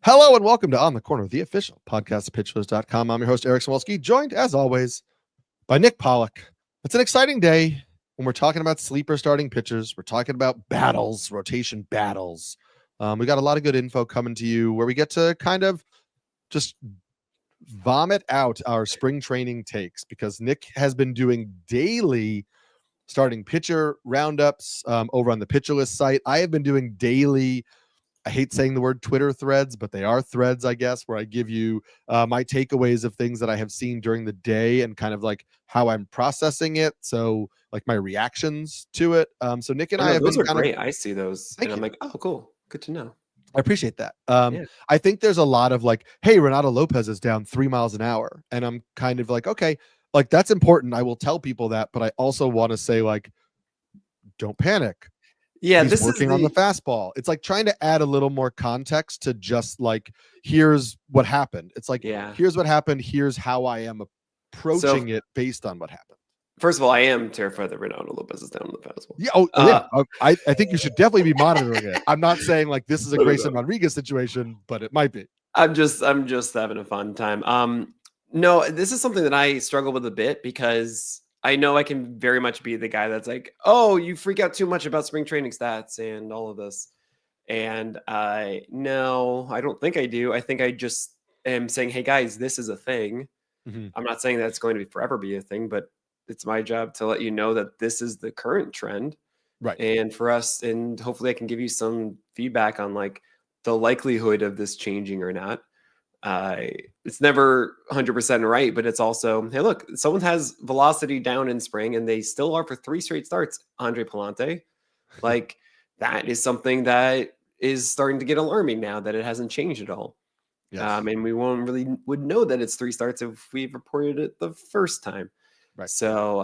Hello and welcome to On the Corner, the official podcast of pitchers.com. I'm your host, Eric Smolsky, joined as always by Nick Pollock. It's an exciting day when we're talking about sleeper starting pitchers. We're talking about battles, rotation battles. We got a lot of good info coming to you where we get to kind of just vomit out our spring training takes because Nick has been doing daily starting pitcher roundups over on the Pitcher List site. I have been doing daily, I hate saying the word Twitter threads, but they are threads, I guess, where I give you my takeaways of things that I have seen during the day and kind of like how I'm processing it. So like my reactions to it. So Nick and I have those been are great. I see those and I'm like, oh, cool. Good to know. I appreciate that. I think there's a lot of like, hey, Renato Lopez is down 3 miles an hour. And I'm kind of like, okay, like that's important. I will tell people that, but I also want to say like, don't panic. Yeah, he's working on the fastball. It's like trying to add a little more context to just like, here's what happened. It's like, here's what happened. Here's how I am approaching it based on what happened. First of all, I am terrified that Renato Lopez is down on the fastball. Yeah. I think you should definitely be monitoring it. I'm not saying like this is a Grayson Rodriguez situation, but it might be. I'm just having a fun time. No, this is something that I struggle with a bit because I know I can very much be the guy that's like, oh, you freak out too much about spring training stats and all of this. And no, I don't think I do. I think I just am saying, hey guys, this is a thing. Mm-hmm. I'm not saying that it's going to forever be a thing, but it's my job to let you know that this is the current trend. Right. And for us, and hopefully I can give you some feedback on like the likelihood of this changing or not. It's never 100% right, but it's also, hey, look, someone has velocity down in spring and they still are for 3 straight starts. Andre Palante, like that is something that is starting to get alarming now that it hasn't changed at all. Yes. And we would know that it's 3 starts if we reported it the first time. Right. So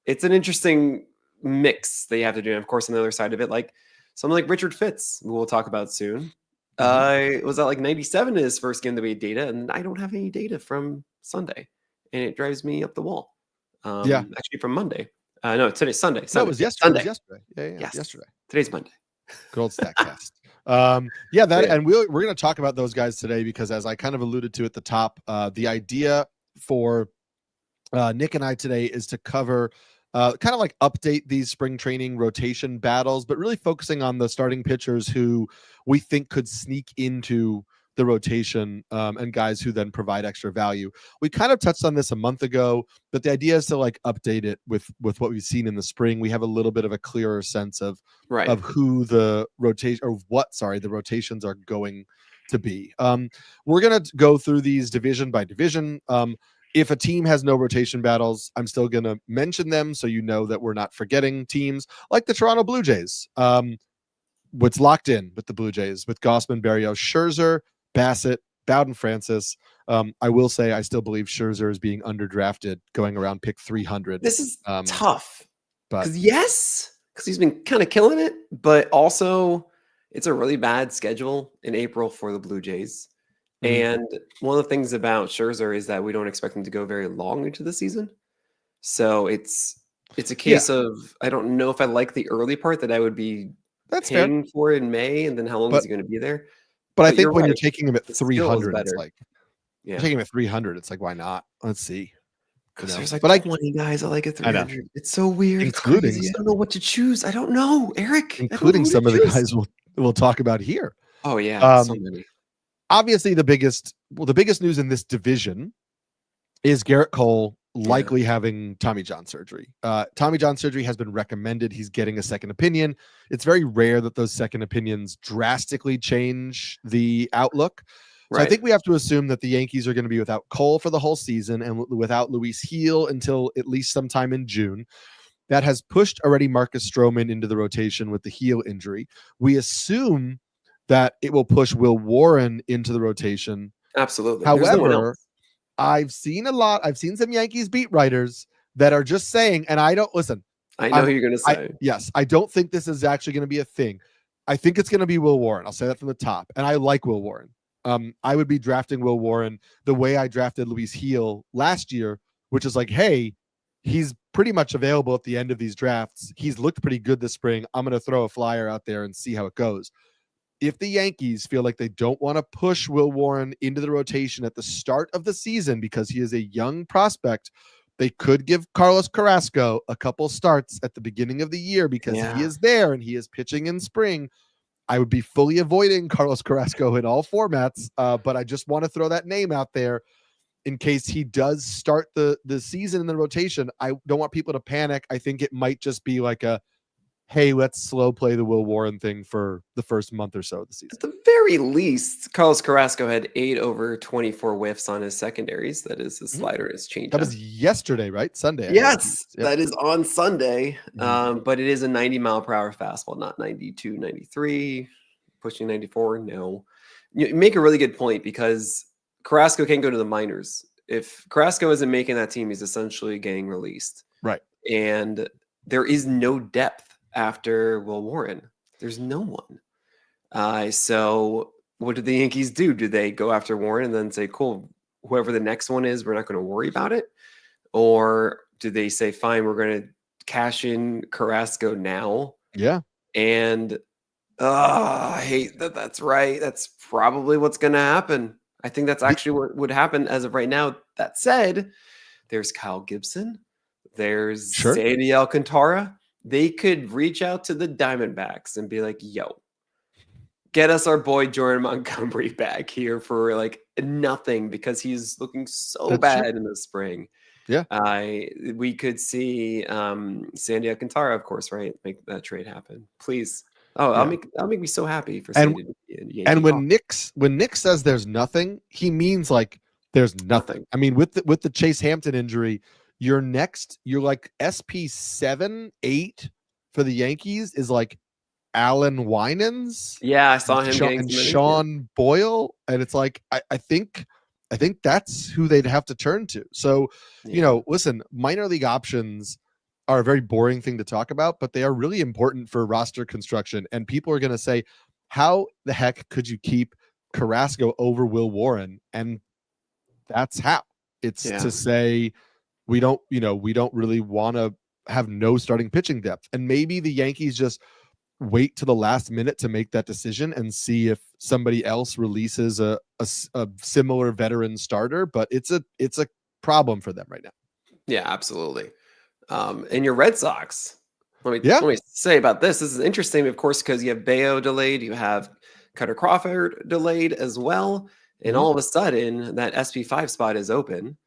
it's an interesting mix that you have to do. And of course, on the other side of it, like someone like Richard Fitz, who we'll talk about soon. Was that like 97 in his first game that we had data, and I don't have any data from Sunday, and it drives me up the wall. Actually from Monday. No, today's Sunday. No, it was yesterday. It was yesterday. Yeah, yes. Yesterday. Today's Monday. Good old Statcast. And we're going to talk about those guys today because, as I kind of alluded to at the top, the idea for Nick and I today is to cover. Kind of like update these spring training rotation battles, but really focusing on the starting pitchers who we think could sneak into the rotation and guys who then provide extra value. We kind of touched on this a month ago, but the idea is to like update it with what we've seen in the spring. We have a little bit of a clearer sense of who the rotation or the rotations are going to be. We're going to go through these division by division. If a team has no rotation battles, I'm still going to mention them so you know that we're not forgetting teams like the Toronto Blue Jays. What's locked in with the Blue Jays with Gausman, Berrios, Scherzer, Bassett, Bowden, Francis. I will say I still believe Scherzer is being underdrafted going around pick 300. This is tough. Because he's been kind of killing it, but also it's a really bad schedule in April for the Blue Jays. And one of the things about Scherzer is that we don't expect him to go very long into the season. So it's a case of, I don't know if I like the early part that I would be paying for in May, and then how long is he going to be there? But I think when you're taking him at 300, it's like, you're taking him at 300, it's like, why not? Let's see. Because there's like 20 guys I like at 300. It's so weird. Including, I don't know what to choose. I don't know, Eric. Including some of the guys we'll talk about here. Oh, yeah. So many. Obviously, the biggest news in this division is Garrett Cole likely having Tommy John surgery. Tommy John surgery has been recommended. He's getting a second opinion. It's very rare that those second opinions drastically change the outlook. So I think we have to assume that the Yankees are going to be without Cole for the whole season and without Luis Gil until at least sometime in June. That has pushed already Marcus Stroman into the rotation with the heel injury. We assume that it will push Will Warren into the rotation. Absolutely. However, I've seen some Yankees beat writers that are just saying, and I don't listen. I know who you're going to say. Yes, I don't think this is actually going to be a thing. I think it's going to be Will Warren. I'll say that from the top. And I like Will Warren. I would be drafting Will Warren the way I drafted Luis Gil last year, which is like, hey, he's pretty much available at the end of these drafts. He's looked pretty good this spring. I'm going to throw a flyer out there and see how it goes. if the Yankees feel like they don't want to push Will Warren into the rotation at the start of the season because he is a young prospect, they could give Carlos Carrasco a couple starts at the beginning of the year because he is there and he is pitching in spring. I would be fully avoiding Carlos Carrasco in all formats, but I just want to throw that name out there in case he does start the season in the rotation. I don't want people to panic. I think it might just be like a, hey, let's slow play the Will Warren thing for the first month or so of the season. At the very least, Carlos Carrasco had 8 over 24 whiffs on his secondaries. That is his slider, his changeup. That was yesterday, right? Sunday. Yes, that is on Sunday. But it is a 90-mile-per-hour fastball, not 92, 93, pushing 94. No. You make a really good point because Carrasco can't go to the minors. If Carrasco isn't making that team, he's essentially getting released. Right. And there is no depth after Will Warren. There's no one. So what did the Yankees do? Do they go after Warren and then say, cool, whoever the next one is, we're not going to worry about it? Or do they say, fine, we're going to cash in Carrasco now? Yeah. And I hate that that's right. That's probably what's going to happen. I think that's actually what would happen as of right now. That said, there's Kyle Gibson. There's Sandy Alcantara. They could reach out to the Diamondbacks and be like, yo, get us our boy Jordan Montgomery back here for like nothing because he's looking so bad in the spring. Yeah. We could see Sandy Alcantara, of course, right? Make that trade happen. Please. Oh, that'll make me so happy for Sandy. And when Nick says there's nothing, he means like there's nothing. I mean, with the Chase Hampton injury, you're like SP 7, 8 for the Yankees is like Alan Winans. Yeah, I saw him and Sean Boyle. And it's like, I think that's who they'd have to turn to. So, listen, minor league options are a very boring thing to talk about, but they are really important for roster construction. And people are going to say, how the heck could you keep Carrasco over Will Warren? And that's how. It's to say, we don't really want to have no starting pitching depth. And maybe the Yankees just wait to the last minute to make that decision and see if somebody else releases a similar veteran starter. But it's a problem for them right now. Yeah, absolutely. And your Red Sox, let me say about this. This is interesting, of course, because you have Bayo delayed, you have Cutter Crawford delayed as well. And all of a sudden that SP5 spot is open.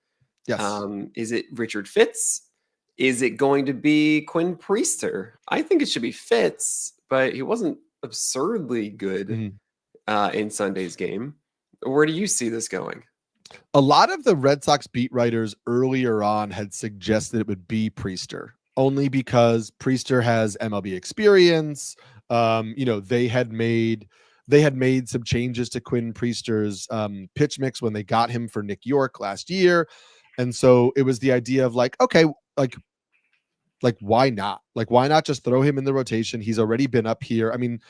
Yes. Is it Richard Fitz? Is it going to be Quinn Priester? I think it should be Fitz, but he wasn't absurdly good in Sunday's game. Where do you see this going? A lot of the Red Sox beat writers earlier on had suggested it would be Priester, only because Priester has MLB experience. They had made some changes to Quinn Priester's pitch mix when they got him for Nick York last year. And so it was the idea of like, okay, like why not? Like, why not just throw him in the rotation? He's already been up here. I mean,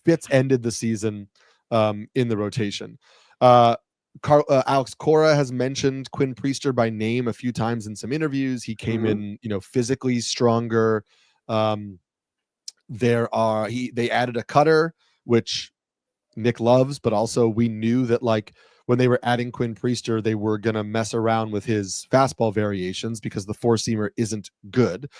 Fitz ended the season in the rotation. Alex Cora has mentioned Quinn Priester by name a few times in some interviews. He came in, physically stronger. They added a cutter, which Nick loves, but also we knew that like when they were adding Quinn Priester, they were going to mess around with his fastball variations because the four-seamer isn't good.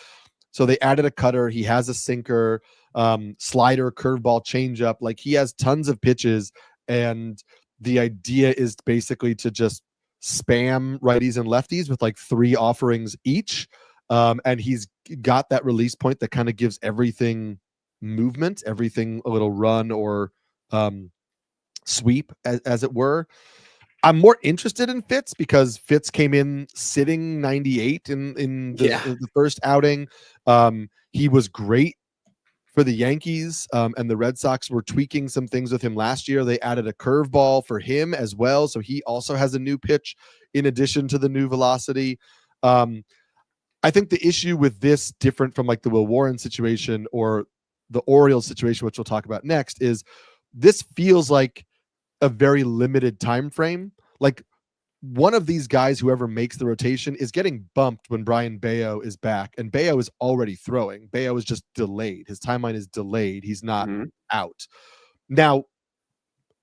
So they added a cutter. He has a sinker, slider, curveball, changeup. Like he has tons of pitches, and the idea is basically to just spam righties and lefties with like 3 offerings each. And he's got that release point that kind of gives everything movement, everything a little run or sweep, as it were. I'm more interested in Fitz because Fitz came in sitting 98 in the first outing. He was great for the Yankees, and the Red Sox were tweaking some things with him last year. They added a curveball for him as well, so he also has a new pitch in addition to the new velocity. I think the issue with this, different from like the Will Warren situation or the Orioles situation, which we'll talk about next, is this feels like a very limited time frame. Like one of these guys, whoever makes the rotation, is getting bumped when Brian Bayo is back, and Bayo is already throwing. Bayo is just delayed. His timeline is delayed. He's not out. Now,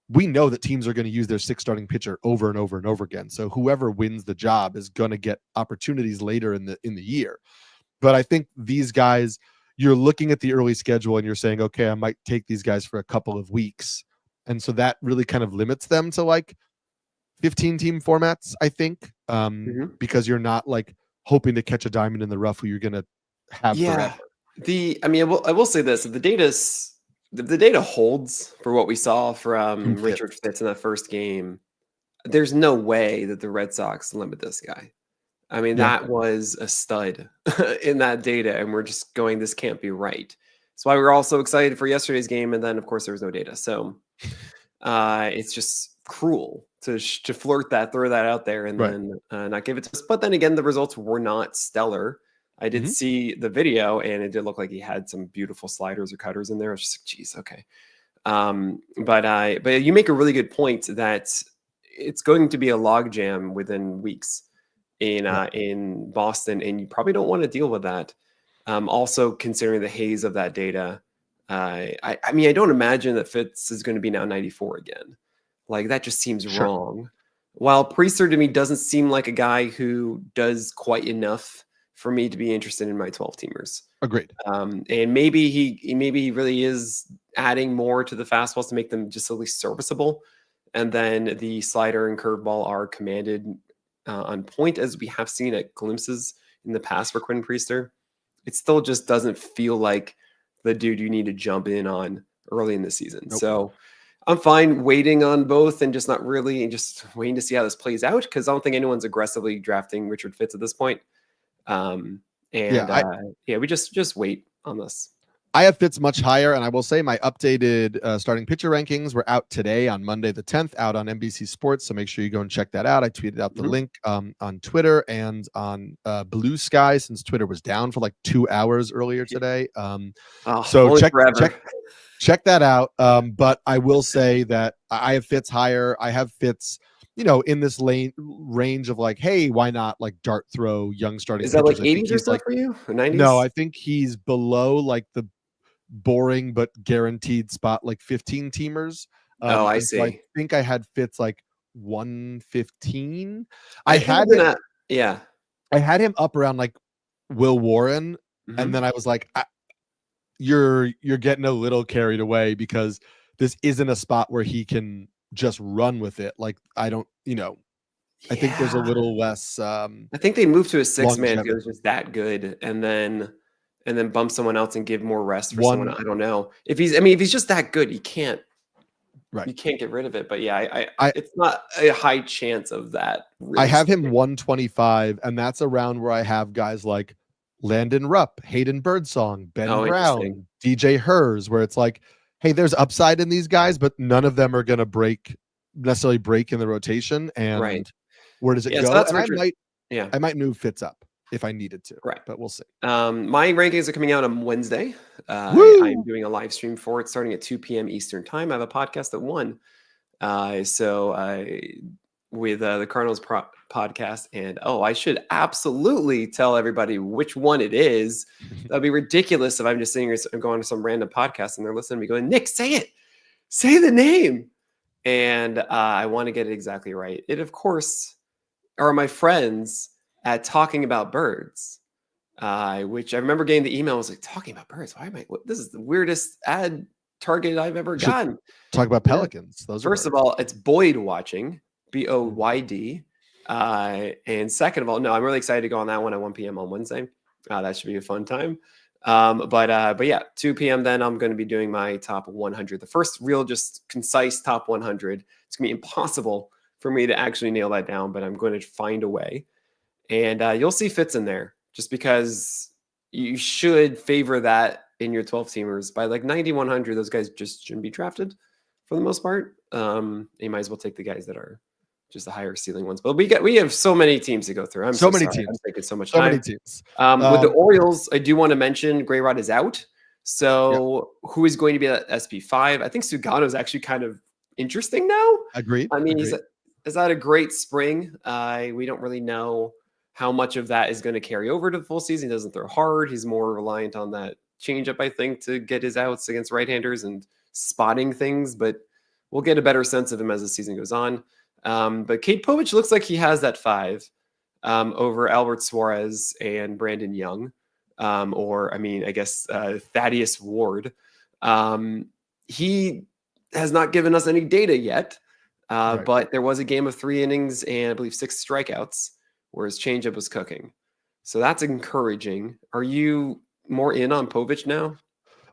we know that teams are going to use their 6th starting pitcher over and over and over again. So whoever wins the job is going to get opportunities later in the year. But I think these guys, you're looking at the early schedule and you're saying, okay, I might take these guys for a couple of weeks. And so that really kind of limits them to like 15 team formats, I think, because you're not like hoping to catch a diamond in the rough who you're going to have forever. I will say this: if the data holds for what we saw from Richard Fitz in that first game, there's no way that the Red Sox limit this guy. I mean, that was a stud in that data, and we're just going, this can't be right. That's why we were all so excited for yesterday's game, and then of course there was no data. So it's just cruel to throw that out there, and then not give it to us. But then again, the results were not stellar. I did see the video, and it did look like he had some beautiful sliders or cutters in there. I was just like, geez, okay. But you make a really good point that it's going to be a logjam within weeks in Boston, and you probably don't want to deal with that. Also, considering the haze of that data, I mean, I don't imagine that Fitz is going to be now 94 again. Like, that just seems wrong. While Priester to me doesn't seem like a guy who does quite enough for me to be interested in my 12 teamers. Agreed. And maybe he really is adding more to the fastballs to make them just at least serviceable. And then the slider and curveball are commanded on point, as we have seen at glimpses in the past for Quinn Priester. It still just doesn't feel like the dude you need to jump in on early in the season. Nope. So I'm fine waiting on both and just not really, and just waiting to see how this plays out, because I don't think anyone's aggressively drafting Richard Fitz at this point. We just wait on this. I have Fitz much higher, and I will say my updated starting pitcher rankings were out today on Monday the 10th, out on NBC Sports. So make sure you go and check that out. I tweeted out the link on Twitter and on Blue Sky, since Twitter was down for like 2 hours earlier today. So check that out. But I will say that I have Fitz higher. I have Fitz, in this range of like, hey, why not like dart throw young starting? Is that like 80s or stuff for you? Or 90s? No, I think he's below like the boring but guaranteed spot, like 15 teamers. I see. So I think I had Fitz like 115. I had him up around like Will Warren, and then I was like, you're getting a little carried away, because this isn't a spot where he can just run with it. Like, I don't, I think there's a little less. I think they moved to a 6-man if it was just that good, and then bump someone else and give more rest for someone. I don't know if he's just that good, you can't get rid of it. But it's not a high chance of that. I have him 125, and that's around where I have guys like Landon Rupp, Hayden Birdsong, Ben Brown, DJ Hers, where it's like, hey, there's upside in these guys, but none of them are going to necessarily break in the rotation. And where does it go? So I might move Fitz up if I needed to. Right. But we'll see. My rankings are coming out on Wednesday. I'm doing a live stream for it starting at 2 p.m. Eastern time. I have a podcast at 1. With the Cardinals podcast. And I should absolutely tell everybody which one it is. That'd be ridiculous if I'm just sitting here and going to some random podcast and they're listening to me going, Nick, say it. Say the name. And I want to get it exactly right. It, of course, are my friends at Talking About Birds, which I remember getting the email. I was like, Talking About Birds? Why am I? This is the weirdest ad target I've ever gotten. Talk about pelicans. Those First of all, it's Boyd watching. BOYD. And second of all, no, I'm really excited to go on that one at 1 p.m. on Wednesday. That should be a fun time. But yeah, 2 p.m. then I'm going to be doing my top 100. The first real, just concise top 100. It's going to be impossible for me to actually nail that down, but I'm going to find a way. And you'll see Fitz in there, just because you should favor that in your 12 teamers. By like 9,100, those guys just shouldn't be drafted for the most part. You might as well take the guys that are just the higher ceiling ones. But we have so many teams to go through. I'm taking so much time. Many teams. With the Orioles, I do want to mention Gray Rod is out. So who is going to be at SP5? I think Sugano is actually kind of interesting now. Agreed. I mean, he's had a great spring. We don't really know how much of that is going to carry over to the full season. He doesn't throw hard. He's more reliant on that changeup, I think, to get his outs against right-handers and spotting things, but we'll get a better sense of him as the season goes on. But Cade Povich looks like he has that 5 over Albert Suarez and Brandon Young, I guess Thaddeus Ward. He has not given us any data yet, but there was a game of 3 innings and I believe 6 strikeouts where his changeup was cooking. So that's encouraging. Are you more in on Povich now?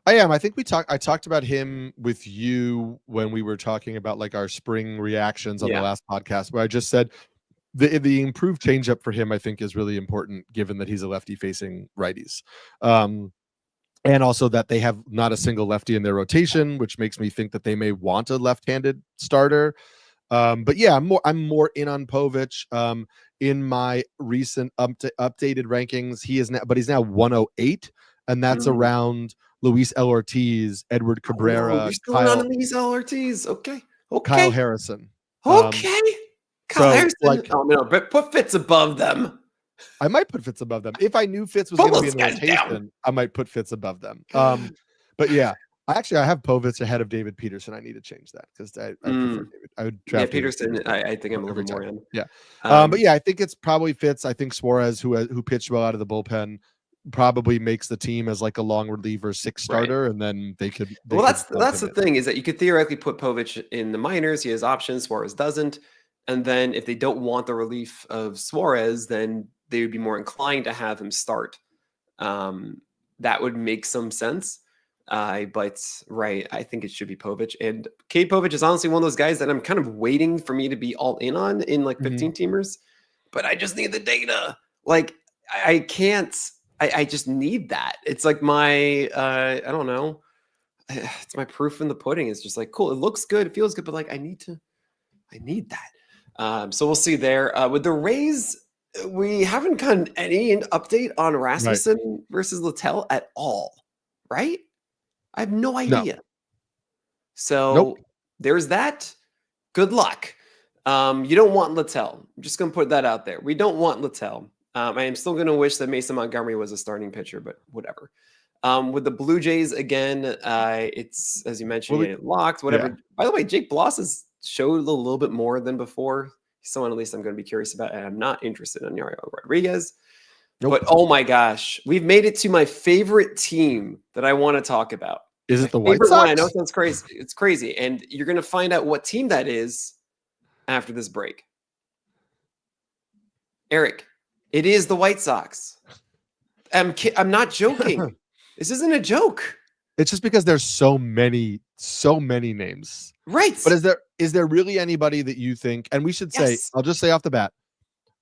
I am. I think I talked about him with you when we were talking about like our spring reactions on the last podcast, where I just said the improved changeup for him, I think, is really important given that he's a lefty facing righties. And also that they have not a single lefty in their rotation, which makes me think that they may want a left-handed starter. But yeah, I'm more in on Povich. In my recent updated rankings, he's now 108, and that's around Luis L. Ortiz, Edward Cabrera, you're still on Luis L. Ortiz. Okay. Kyle Harrison. Okay. Kyle Harrison. But put Fitz above them. I might put Fitz above them. If I knew Fitz was going to be in the rotation, I might put Fitz above them. But yeah, I have Povich ahead of David Peterson. I need to change that because I prefer David. I would draft Peterson. I think I'm a little more in. Yeah. But yeah, I think it's probably Fitz. I think Suarez, who pitched well out of the bullpen, probably makes the team as like a long reliever 6 starter, and then they could. That's the thing, is that you could theoretically put Povich in the minors. He has options. Suarez doesn't. And then if they don't want the relief of Suarez, then they would be more inclined to have him start. That would make some sense. But I think it should be Povich. And Cade Povich is honestly one of those guys that I'm kind of waiting for me to be all in on in like 15 teamers. But I just need the data. Like I can't. I just need that. It's like my I don't know. It's my proof in the pudding. It's just like, cool. It looks good. It feels good. But like I need that. So we'll see there. With the Rays, we haven't gotten any update on Rasmussen versus Littell at all, right? I have no idea. So there's that. Good luck. You don't want Littell. I'm just going to put that out there. We don't want Littell. I am still going to wish that Mason Montgomery was a starting pitcher, but whatever. With the Blue Jays, again, it's, as you mentioned, locked, whatever. Yeah. By the way, Jake Bloss has showed a little bit more than before. He's someone at least I'm going to be curious about, and I'm not interested in Yariel Rodriguez. But oh my gosh, we've made it to my favorite team that I want to talk about. Is it the White Sox? I know it sounds crazy. It's crazy. And you're going to find out what team that is after this break. Eric, it is the White Sox. I'm not joking. This isn't a joke. It's just because there's so many names. Right. But is there really anybody that you think, and we should say, I'll just say off the bat,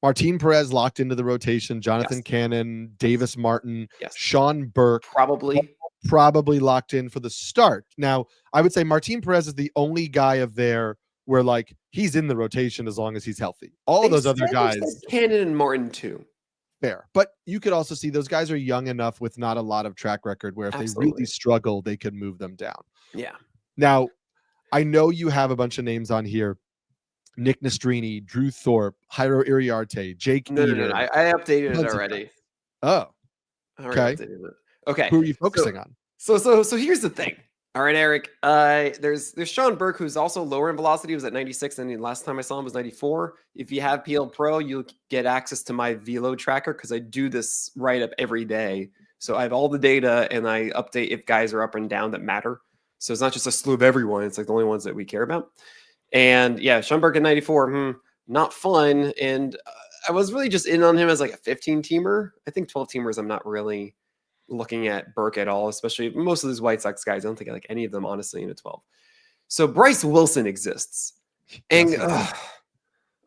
Martin Perez locked into the rotation, Jonathan Cannon, Davis Martin, Sean Burke, probably locked in for the start. Now, I would say Martin Perez is the only guy of there where like he's in the rotation as long as he's healthy. All of those other guys, Cannon and Martin too. Fair. But you could also see those guys are young enough with not a lot of track record where if they really struggle, they could move them down. Yeah. Now, I know you have a bunch of names on here. Nick Nastrini, Drew Thorpe, Jairo Iriarte, Jake Eder. No. I updated it already. Oh. Okay. Okay. Who are you focusing on? So here's the thing. All right, Eric. There's Sean Burke, who's also lower in velocity. He was at 96, and the last time I saw him was 94. If you have PL Pro, you'll get access to my velo tracker because I do this write up every day. So I have all the data, and I update if guys are up and down that matter. So it's not just a slew of everyone. It's like the only ones that we care about. And yeah, Sean Burke at 94, not fun. And I was really just in on him as like a 15-teamer. I think 12-teamers, I'm not really looking at Burke at all, especially most of these White Sox guys. I don't think I like any of them, honestly, in a 12. So Bryce Wilson exists. And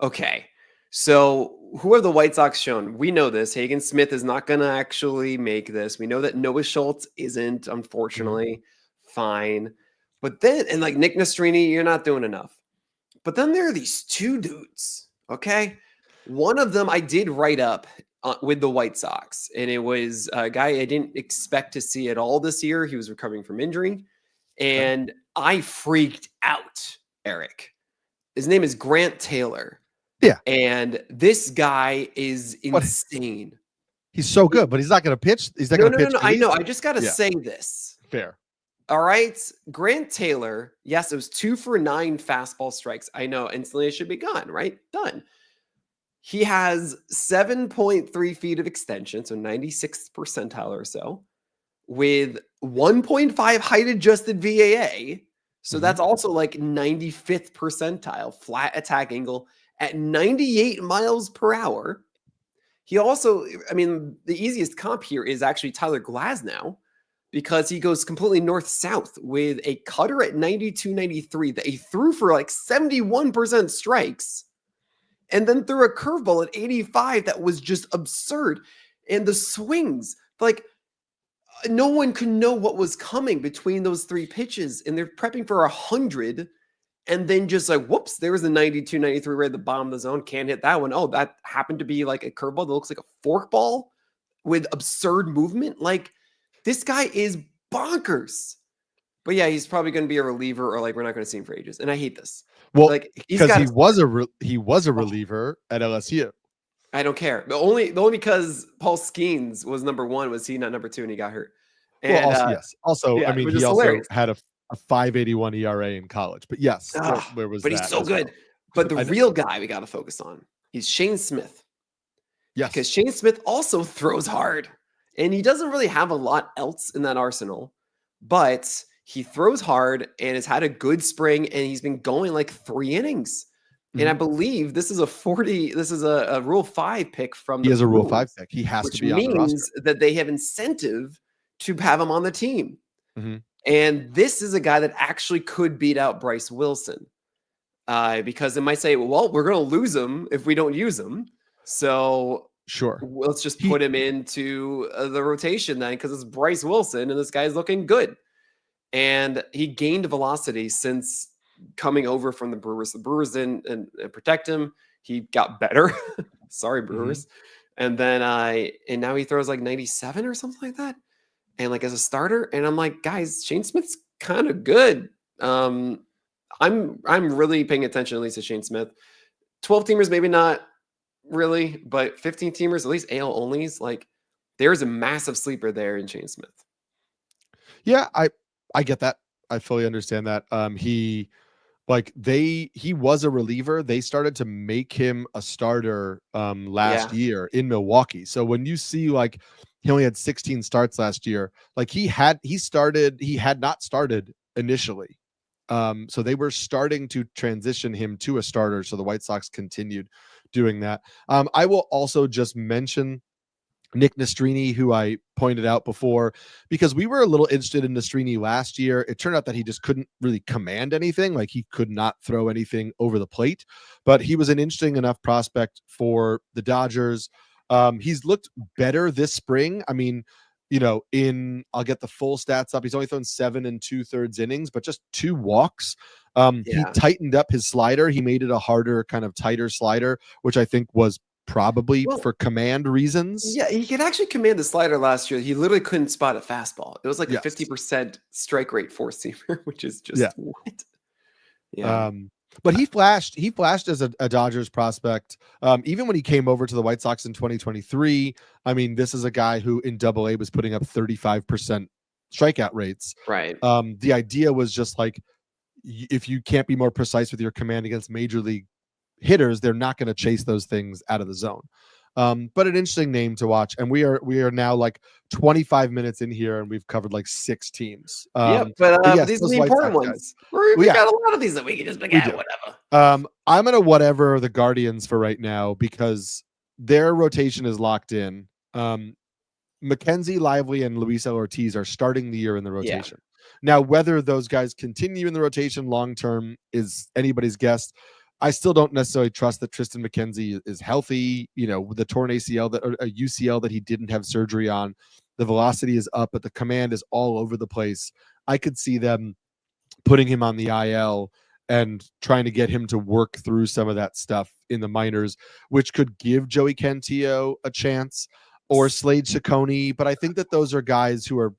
okay. So who have the White Sox shown? We know this. Hagen Smith is not going to actually make this. We know that Noah Schultz isn't, unfortunately. Fine. But then, and like Nick Nastrini, you're not doing enough. But then there are these two dudes, okay? One of them I did write up with the White Sox, and it was a guy I didn't expect to see at all this year. He was recovering from injury, and I freaked out, Eric. His name is Grant Taylor. Yeah. And this guy is insane. He's so good, but he's not going to pitch. He's not going to pitch. No. I know. I just got to say this. Fair. All right. Grant Taylor, yes, it was 2 for 9 fastball strikes. I know instantly it should be gone, right? Done. He has 7.3 feet of extension, so 96th percentile or so, with 1.5 height adjusted VAA. So that's also like 95th percentile, flat attack angle at 98 miles per hour. He also, I mean, the easiest comp here is actually Tyler Glasnow because he goes completely north-south with a cutter at 92, 93 that he threw for like 71% strikes and then threw a curveball at 85 that was just absurd. And the swings, like no one could know what was coming between those 3 pitches, and they're prepping for 100 and then just like, whoops, there was a 92, 93 right at the bottom of the zone. Can't hit that one. Oh, that happened to be like a curveball that looks like a forkball with absurd movement. Like, this guy is bonkers. But yeah, he's probably going to be a reliever, or like we're not going to see him for ages. And I hate this. Well, like because he was a reliever at LSU. I don't care. The only because Paul Skeens was number 1, was he not number 2, and he got hurt. And well, also, yes. Also, yeah, I mean, he also hilarious. Had a 5.81 ERA in college. But yes, where was but that? He's so good. Well. But the real guy we got to focus on, he's Shane Smith. Yes. Because Shane Smith also throws hard. And he doesn't really have a lot else in that arsenal. But he throws hard and has had a good spring, and he's been going like 3 innings. And I believe this is a Rule 5 pick from the He has a Rule 5 Brewers, pick. He has to be which on the roster. means that they have incentive to have him on the team. And this is a guy that actually could beat out Bryce Wilson. Because they might say, well, we're going to lose him if we don't use him. So sure, let's just put him into the rotation then, because it's Bryce Wilson and this guy's looking good. And he gained velocity since coming over from the Brewers. The Brewers didn't protect him. He got better. Sorry, Brewers. And then and now he throws like 97 or something like that. And like as a starter, and I'm like, guys, Shane Smith's kind of good. I'm really paying attention at least to Shane Smith. 12 teamers, maybe not really, but 15 teamers, at least AL onlys. Like, there's a massive sleeper there in Shane Smith. Yeah, I get that. I fully understand that. He was a reliever. They started to make him a starter last year in Milwaukee. So when you see like he only had 16 starts last year, like he had not started initially. So they were starting to transition him to a starter. So the White Sox continued doing that. I will also just mention Nick Nastrini, who I pointed out before, because we were a little interested in Nastrini last year. It turned out that he just couldn't really command anything. Like, he could not throw anything over the plate, but he was an interesting enough prospect for the Dodgers. He's looked better this spring. I mean, I'll get the full stats up. He's only thrown 7 2/3 innings, but just 2 walks. He tightened up his slider. He made it a harder, kind of tighter slider, which I think was probably for command reasons. Yeah, he could actually command the slider last year. He literally couldn't spot a fastball. It was like a 50% strike rate four-seamer, which is just what? Yeah. But he flashed as a Dodgers prospect. Even when he came over to the White Sox in 2023, I mean, this is a guy who in Double-A was putting up 35% strikeout rates. Right. The idea was just like, if you can't be more precise with your command against major league hitters, they're not going to chase those things out of the zone. But an interesting name to watch. And we are now like 25 minutes in here, and we've covered like 6 teams. But these are the important ones. We got a lot of these that we can just pick out, whatever. I'm going to whatever the Guardians for right now, because their rotation is locked in. Mackenzie Lively and Luis L. Ortiz are starting the year in the rotation. Now, whether those guys continue in the rotation long term is anybody's guess. I still don't necessarily trust that Tristan McKenzie is healthy. With the torn ACL a UCL that he didn't have surgery on, the velocity is up, but the command is all over the place. I could see them putting him on the IL and trying to get him to work through some of that stuff in the minors, which could give Joey Cantillo a chance, or Slade Ciccone. But I think that those are guys who are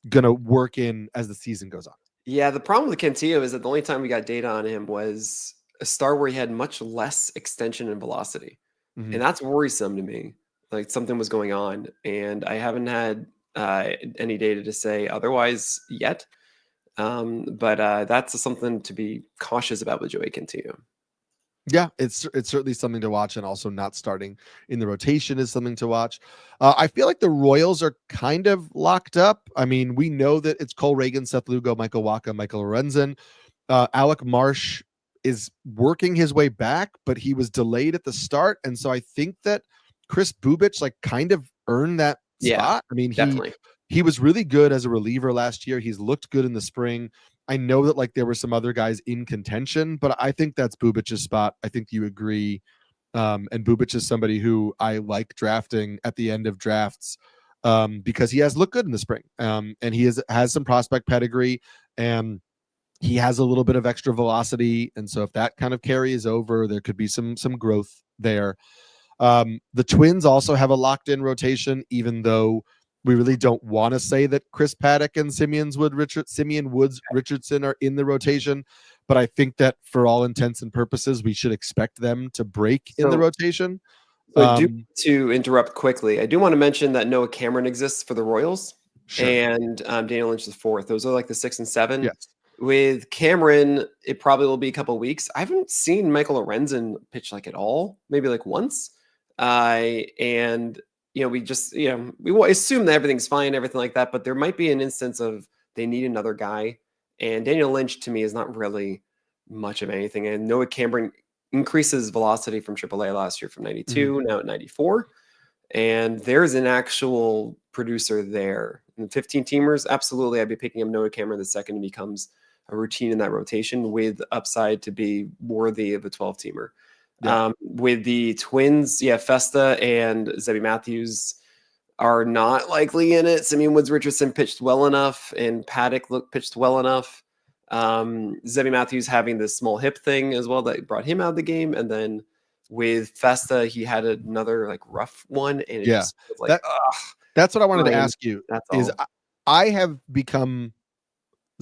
going to work in as the season goes on. Yeah, the problem with Cantillo is that the only time we got data on him was a start where he had much less extension and velocity. And that's worrisome to me. Like, something was going on, and I haven't had any data to say otherwise yet. But that's something to be cautious about with Joey Cantillo. Yeah, it's certainly something to watch, and also not starting in the rotation is something to watch. I feel like the Royals are kind of locked up. I mean, we know that it's Cole Reagan, Seth Lugo, Michael Wacha, Michael Lorenzen. Alec Marsh is working his way back, but he was delayed at the start, and so I think that Chris Bubich like kind of earned that spot. I mean, Definitely. he was really good as a reliever last year. He's looked good in the spring. I know that like there were some other guys in contention, but I think that's Bubich's spot. I think you agree. And Bubich is somebody who I like drafting at the end of drafts because he has looked good in the spring. And he has some prospect pedigree, and he has a little bit of extra velocity. And so if that kind of carries over, there could be some growth there. The Twins also have a locked in rotation, even though we really don't want to say that Chris Paddock and Simeon Woods Richardson are in the rotation, but I think that for all intents and purposes, we should expect them to break in the rotation. So to interrupt quickly, I do want to mention that Noah Cameron exists for the Royals, and Daniel Lynch is 4th. Those are like the 6 and 7. Yes. With Cameron, it probably will be a couple of weeks. I haven't seen Michael Lorenzen pitch like at all, maybe like once. And we just, we will assume that everything's fine, everything like that, but there might be an instance of they need another guy. And Daniel Lynch to me is not really much of anything. And Noah Cameron increases velocity from AAA last year from 92, now at 94. And there's an actual producer there. And 15 teamers, absolutely. I'd be picking up Noah Cameron the second he becomes a routine in that rotation with upside to be worthy of a 12 teamer. Yeah. With the Twins, Festa and Zebby Matthews are not likely in it. Simeon Woods Richardson pitched well enough, and Paddock pitched well enough. Zebby Matthews having this small hip thing as well that brought him out of the game, and then with Festa, he had another like rough one, and it just was like that's what I wanted to ask you. Is I have become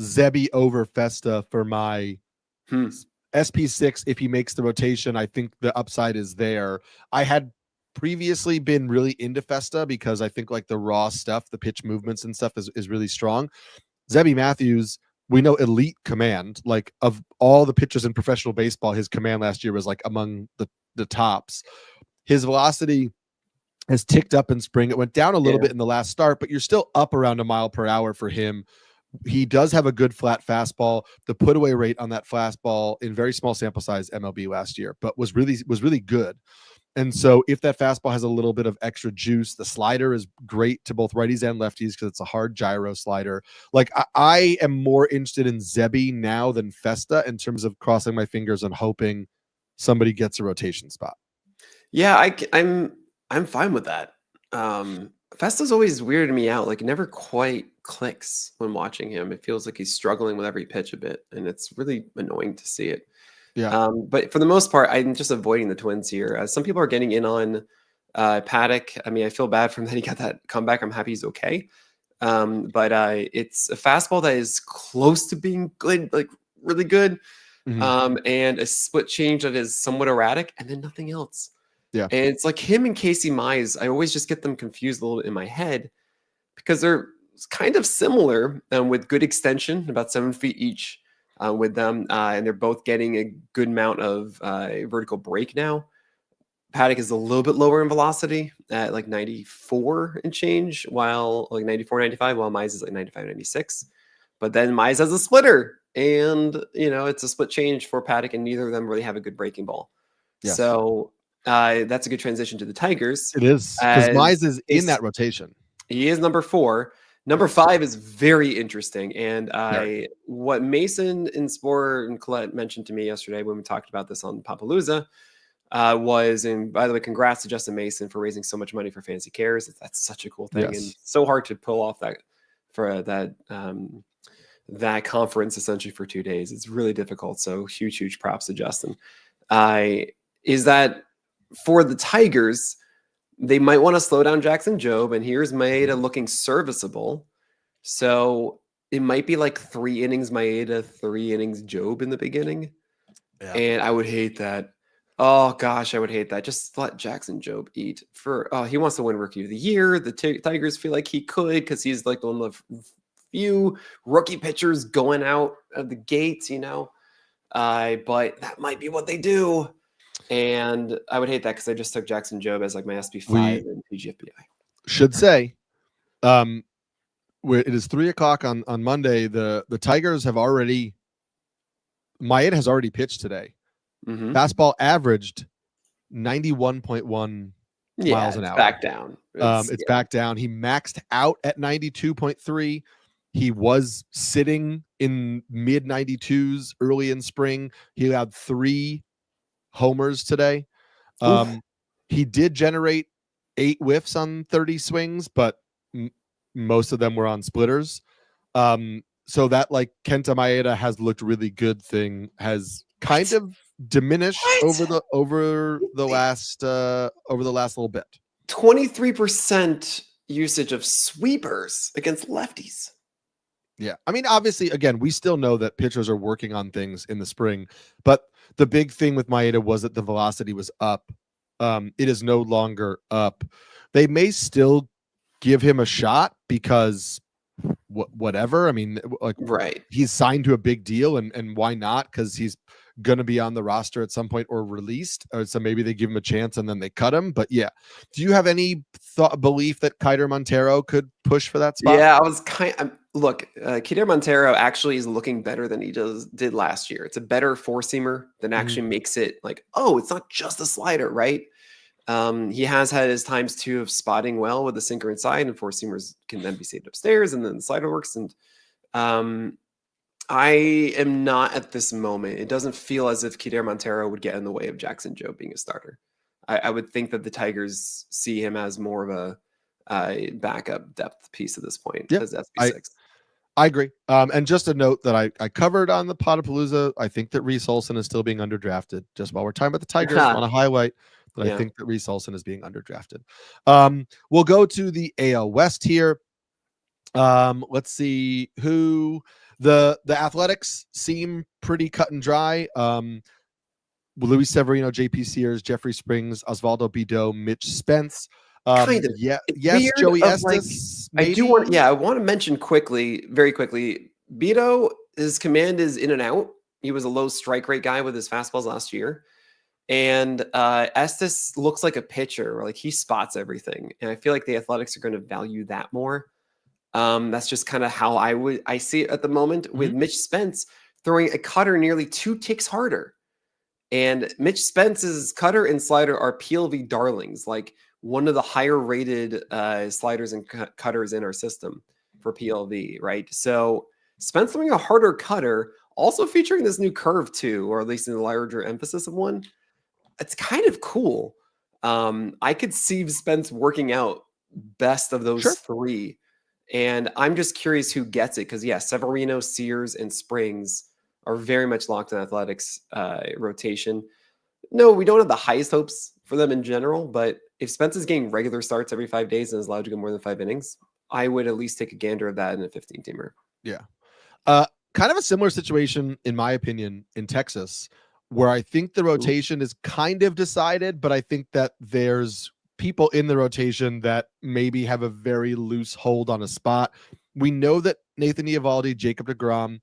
Zebby over Festa for my SP6. If he makes the rotation, I think the upside is there. I had previously been really into Festa because I think like the raw stuff, the pitch movements and stuff is really strong. Zebby Matthews, we know elite command. Like of all the pitchers in professional baseball, his command last year was like among the tops. His velocity has ticked up in spring. It went down a little bit in the last start, but you're still up around a mile per hour for him. He does have a good flat fastball. The put away rate on that fastball in very small sample size MLB last year, but was really good. And so if that fastball has a little bit of extra juice, the slider is great to both righties and lefties because it's a hard gyro slider. Like I am more interested in Zebby now than Festa in terms of crossing my fingers and hoping somebody gets a rotation spot. Yeah, I'm fine with that. Festa's always weirded me out. Like, it never quite clicks when watching him. It feels like he's struggling with every pitch a bit, and it's really annoying to see it. Yeah. But for the most part, I'm just avoiding the Twins here. Some people are getting in on Paddock. I mean, I feel bad for him that he got that comeback. I'm happy he's okay. But it's a fastball that is close to being good, like really good. And a split change that is somewhat erratic, and then nothing else. Yeah. And it's like him and Casey Mize. I always just get them confused a little bit in my head because they're kind of similar with good extension, about 7 feet each with them. And they're both getting a good amount of vertical break now. Paddock is a little bit lower in velocity at like 94 and change, while like 94, 95, while Mize is like 95, 96. But then Mize has a splitter, and it's a split change for Paddock, and neither of them really have a good breaking ball. Yes. So that's a good transition to the Tigers. It is, because Mize is in that rotation. He is number 4. Number 5 is very interesting. And what Mason and Spore and Colette mentioned to me yesterday when we talked about this on Papalooza was, and by the way, congrats to Justin Mason for raising so much money for Fantasy Cares. That's such a cool thing. Yes. And so hard to pull off that for that conference essentially for 2 days. It's really difficult. So huge props to Justin. Is that for the Tigers, they might want to slow down Jackson Jobe, and here's Maeda looking serviceable. So it might be like 3 innings Maeda, 3 innings Jobe in the beginning. Yeah. And I would hate that. Oh gosh, I would hate that. Just let Jackson Jobe eat he wants to win Rookie of the Year. The Tigers feel like he could because he's like one of the few rookie pitchers going out of the gates, but that might be what they do. And I would hate that because I just took Jackson Jobe as like my SB5 in PGFBI. Should say, it is 3:00 on Monday. The Tigers have already, Maeda has already pitched today. Mm-hmm. Fastball averaged 91.1 miles an hour. Back down. It's back down. He maxed out at 92.3. He was sitting in mid 92s early in spring. He had 3 homers today. He did generate 8 whiffs on 30 swings, but most of them were on splitters. So that like Kenta Maeda has looked really good thing has kind of diminished over the last little bit. 23% usage of sweepers against lefties. Yeah. I mean, obviously, again, we still know that pitchers are working on things in the spring, but the big thing with Maeda was that the velocity was up. It is no longer up. They may still give him a shot because whatever. I mean, like, right. He's signed to a big deal, and why not? Because he's going to be on the roster at some point or released. So maybe they give him a chance and then they cut him. But yeah, do you have any belief that Keider Montero could push for that spot? Yeah, I was look, Keider Montero actually is looking better than he did last year. It's a better 4-seamer that actually makes it like, oh, it's not just a slider, right? He has had his times too of spotting well with the sinker inside, and 4-seamers can then be saved upstairs, and then the slider works. And I am not at this moment. It doesn't feel as if Keider Montero would get in the way of Jackson Jobe being a starter. I would think that the Tigers see him as more of a backup depth piece at this point. Yeah, as SB6. I agree. And just a note that I covered on the Potapalooza, I think that Reese Olson is still being underdrafted. Just while we're talking about the Tigers, I want to highlight that I think that Reese Olson is being underdrafted. We'll go to the AL West here. Let's see who the Athletics seem pretty cut and dry. Luis Severino, JP Sears, Jeffrey Springs, Osvaldo Bido, Mitch Spence. Kind of. Yeah. Yes. Joey Estes. Like, I want to mention very quickly, Bido, his command is in and out. He was a low strike rate guy with his fastballs last year. And Estes looks like a pitcher, or like he spots everything. And I feel like the Athletics are going to value that more. That's just kind of how I see it at the moment, with Mitch Spence throwing a cutter nearly 2 ticks harder. And Mitch Spence's cutter and slider are PLV darlings, like one of the higher rated sliders and cutters in our system for PLV, right? So Spence throwing a harder cutter, also featuring this new curve too, or at least in the larger emphasis of one. It's kind of cool. I could see Spence working out best of those 3. And I'm just curious who gets it, because Severino, Sears, and Springs are very much locked in Athletics rotation. No, we don't have the highest hopes for them in general, but if Spence is getting regular starts every 5 days and is allowed to go more than 5 innings, I would at least take a gander of that in a 15-teamer. Yeah. Kind of a similar situation, in my opinion, in Texas, where I think the rotation is kind of decided, but I think that there's people in the rotation that maybe have a very loose hold on a spot. We know that Nathan Eovaldi, Jacob deGrom,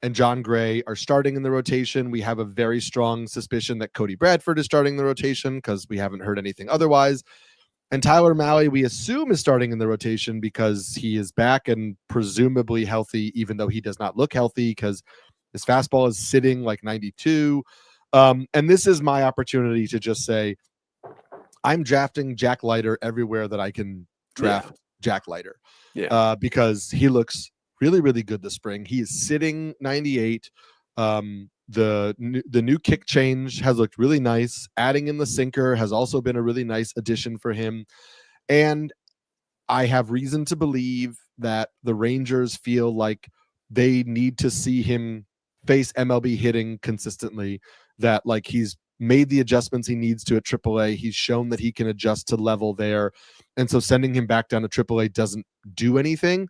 and John Gray are starting in the rotation. We have a very strong suspicion that Cody Bradford is starting the rotation because we haven't heard anything otherwise. And Tyler Mahle, we assume, is starting in the rotation because he is back and presumably healthy, even though he does not look healthy because his fastball is sitting like 92. And this is my opportunity to just say, I'm drafting Jack Leiter everywhere that I can draft Jack Leiter. Because he looks really, really good this spring. He is sitting 98. The new kick change has looked really nice. Adding in the sinker has also been a really nice addition for him. And I have reason to believe that the Rangers feel like they need to see him face MLB hitting consistently, that like he's made the adjustments he needs to at AAA. He's shown that he can adjust to level there. And so sending him back down to AAA doesn't do anything.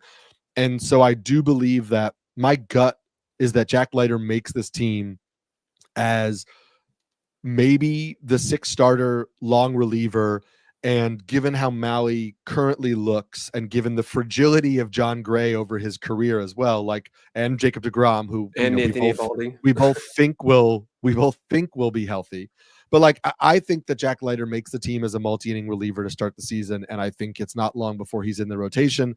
And so I do believe that my gut is that Jack Leiter makes this team as maybe the 6th starter, long reliever, and given how Mahle currently looks, and given the fragility of John Gray over his career as well, and Jacob deGrom, who And Anthony Eovaldi. we both think will be healthy. But I think that Jack Leiter makes the team as a multi-inning reliever to start the season, and I think it's not long before he's in the rotation.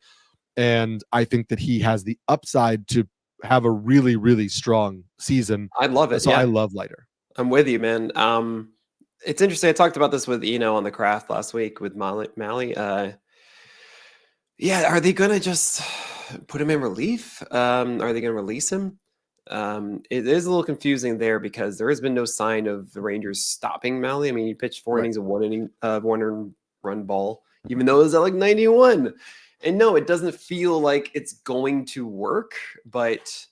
And I think that he has the upside to have a really, really strong season. I love it. So yeah. I love Leiter. I'm with you, man. It's interesting. I talked about this with Eno on the craft last week with Mahle. Yeah, are they going to just put him in relief? Are they going to release him? It is a little confusing there because there has been no sign of the Rangers stopping Mahle. I mean, he pitched 4 innings of 1 inning, 1 run ball, even though it was at 91. And no, it doesn't feel like it's going to work, but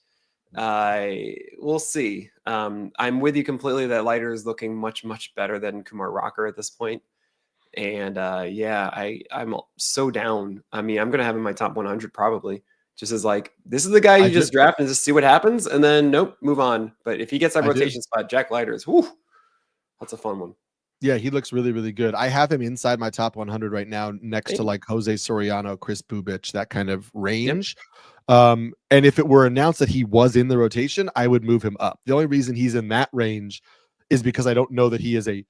we'll see. I'm with you completely that Leiter is looking much, much better than Kumar Rocker at this point. And I'm so down. I mean, I'm going to have him in my top 100 probably. Just as this is the guy you just draft and just see what happens. And then, nope, move on. But if he gets that rotation spot, Jack Leiter is, that's a fun one. Yeah, he looks really, really good. I have him inside my top 100 right now, next to Jose Soriano, Chris Bubich, that kind of range. Yep. And if it were announced that he was in the rotation, I would move him up. The only reason he's in that range is because I don't know that he is a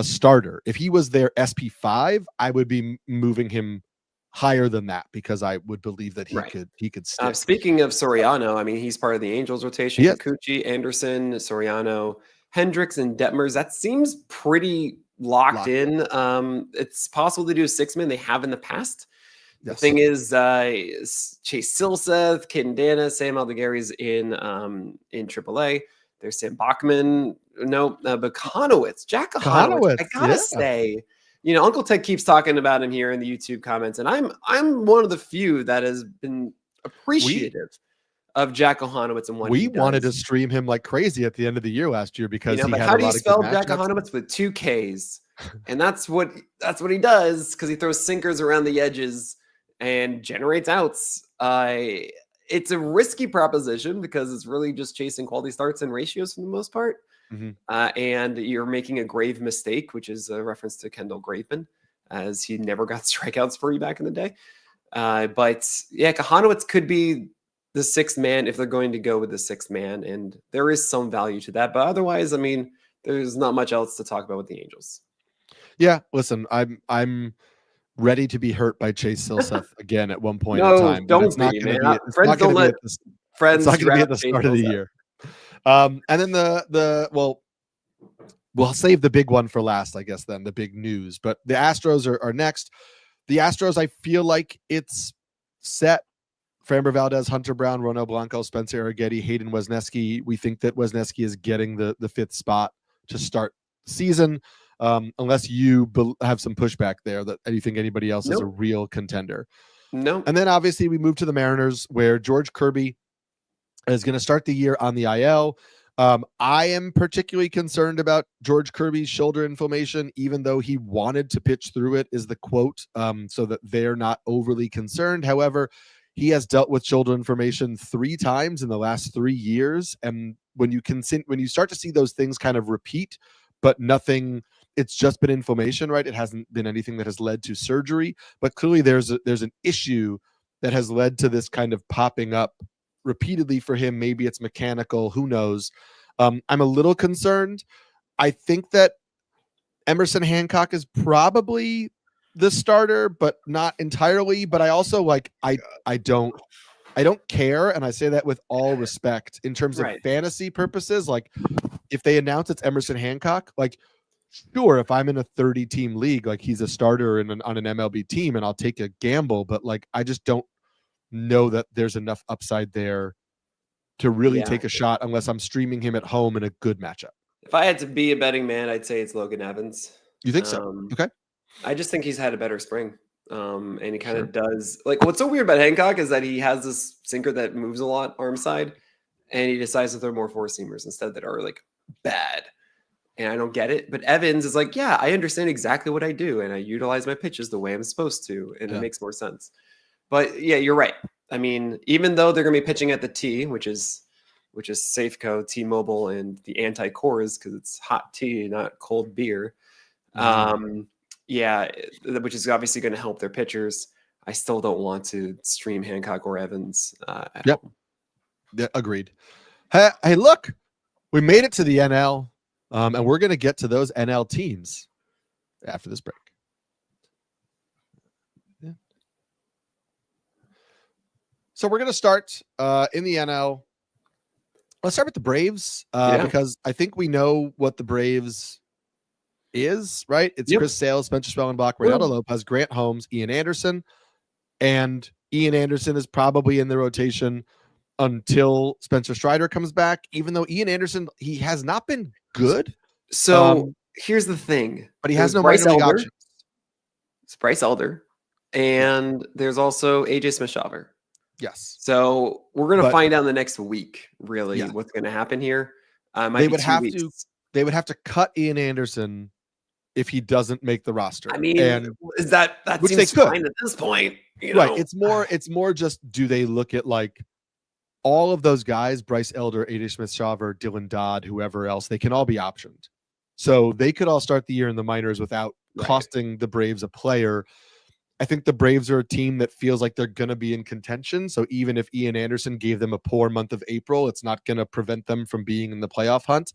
starter. If he was their SP5, I would be moving him higher than that because I would believe that he could stick. Speaking of Soriano, I mean, he's part of the Angels rotation. Kikuchi, Anderson, Soriano, Hendricks, and Detmers. That seems pretty locked in. It's possible to do a 6-man. They have in the past. The thing is, Chase Silseth, Caden Dana, Sam Aldegary's in AAA. There's Sam Bachman. No, but Jack Kahanowitz. I gotta say, Uncle Ted keeps talking about him here in the YouTube comments, and I'm one of the few that has been appreciative of Jack Kahanowitz and what we wanted to stream him like crazy at the end of the year last year because he had how do you spell Jack Kahanowitz with 2 Ks? And that's what he does because he throws sinkers around the edges and generates outs. It's a risky proposition because it's really just chasing quality starts and ratios for the most part. Mm-hmm. And you're making a grave mistake, which is a reference to Kendall Graveman, as he never got strikeouts for you back in the day. But yeah, Kahanowitz could be the 6th man if they're going to go with the 6th man, and there is some value to that. But otherwise, I mean, there's not much else to talk about with the Angels. Yeah, listen, I'm ready to be hurt by Chase Silseth again at one point in time. Don't be, man. Friends don't let friends. It's not going to be at the start of the year. And then we'll save the big one for last, I guess. Then the big news, but the Astros are next. The Astros, I feel like it's set. Framber Valdez, Hunter Brown, Ronel Blanco, Spencer Arrighetti, Hayden Wesneski. We think that Wesneski is getting the 5th spot to start the season. Unless you have some pushback there that you think anybody else is a real contender. No. And then obviously we move to the Mariners, where George Kirby is going to start the year on the IL. I am particularly concerned about George Kirby's shoulder inflammation, even though he wanted to pitch through it, is the quote, so that they're not overly concerned. However, he has dealt with shoulder inflammation 3 times in the last 3 years. And when you start to see those things kind of repeat, but nothing, it's just been inflammation, right? It hasn't been anything that has led to surgery, but clearly there's an issue that has led to this kind of popping up repeatedly for him. Maybe it's mechanical, who knows? I'm a little concerned. I think that Emerson Hancock is probably the starter, but not entirely. But I also I don't care, and I say that with all respect in terms of fantasy purposes. Like, if they announce it's Emerson Hancock, sure, if I'm in a 30-team league, he's a starter on an MLB team, and I'll take a gamble. But I just don't know that there's enough upside there to really take a shot unless I'm streaming him at home in a good matchup. If I had to be a betting man, I'd say it's Logan Evans. You think so? Okay. I just think he's had a better spring. And he kind of does. What's so weird about Hancock is that he has this sinker that moves a lot arm side, and he decides to throw more 4-seamers instead that are bad. And I don't get it. But Evans is I understand exactly what I do, and I utilize my pitches the way I'm supposed to, and it makes more sense. But yeah, you're right. I mean, even though they're going to be pitching at the T, which is which is Safeco, T-Mobile, and the anti-Coors because it's hot tea, not cold beer. Yeah, which is obviously going to help their pitchers. I still don't want to stream Hancock or Evans at home. Yeah, agreed. Hey, look, we made it to the NL, and we're going to get to those NL teams after this break. Yeah. So we're going to start in the NL. Let's start with the Braves because I think we know what the Braves is, right? It's Chris Sale, Spencer Spellenbach, Reynaldo Lopez, Grant Holmes, Ian Anderson. And Ian Anderson is probably in the rotation until Spencer Strider comes back, even though Ian Anderson, he has not been good. So here's the thing. But he has no minor league options. It's Bryce Elder. And there's also AJ Smith-Shawver. Yes. So we're going to find out in the next week, really, what's going to happen here. They would have to cut Ian Anderson if he doesn't make the roster. I mean, is that seems fine at this point? Right. It's more just, do they look at like all of those guys, Bryce Elder, AJ Smith-Shawver, Dylan Dodd, whoever else, they can all be optioned. So they could all start the year in the minors without costing the Braves a player. I think the Braves are a team that feels like they're going to be in contention. So even if Ian Anderson gave them a poor month of April, it's not going to prevent them from being in the playoff hunt.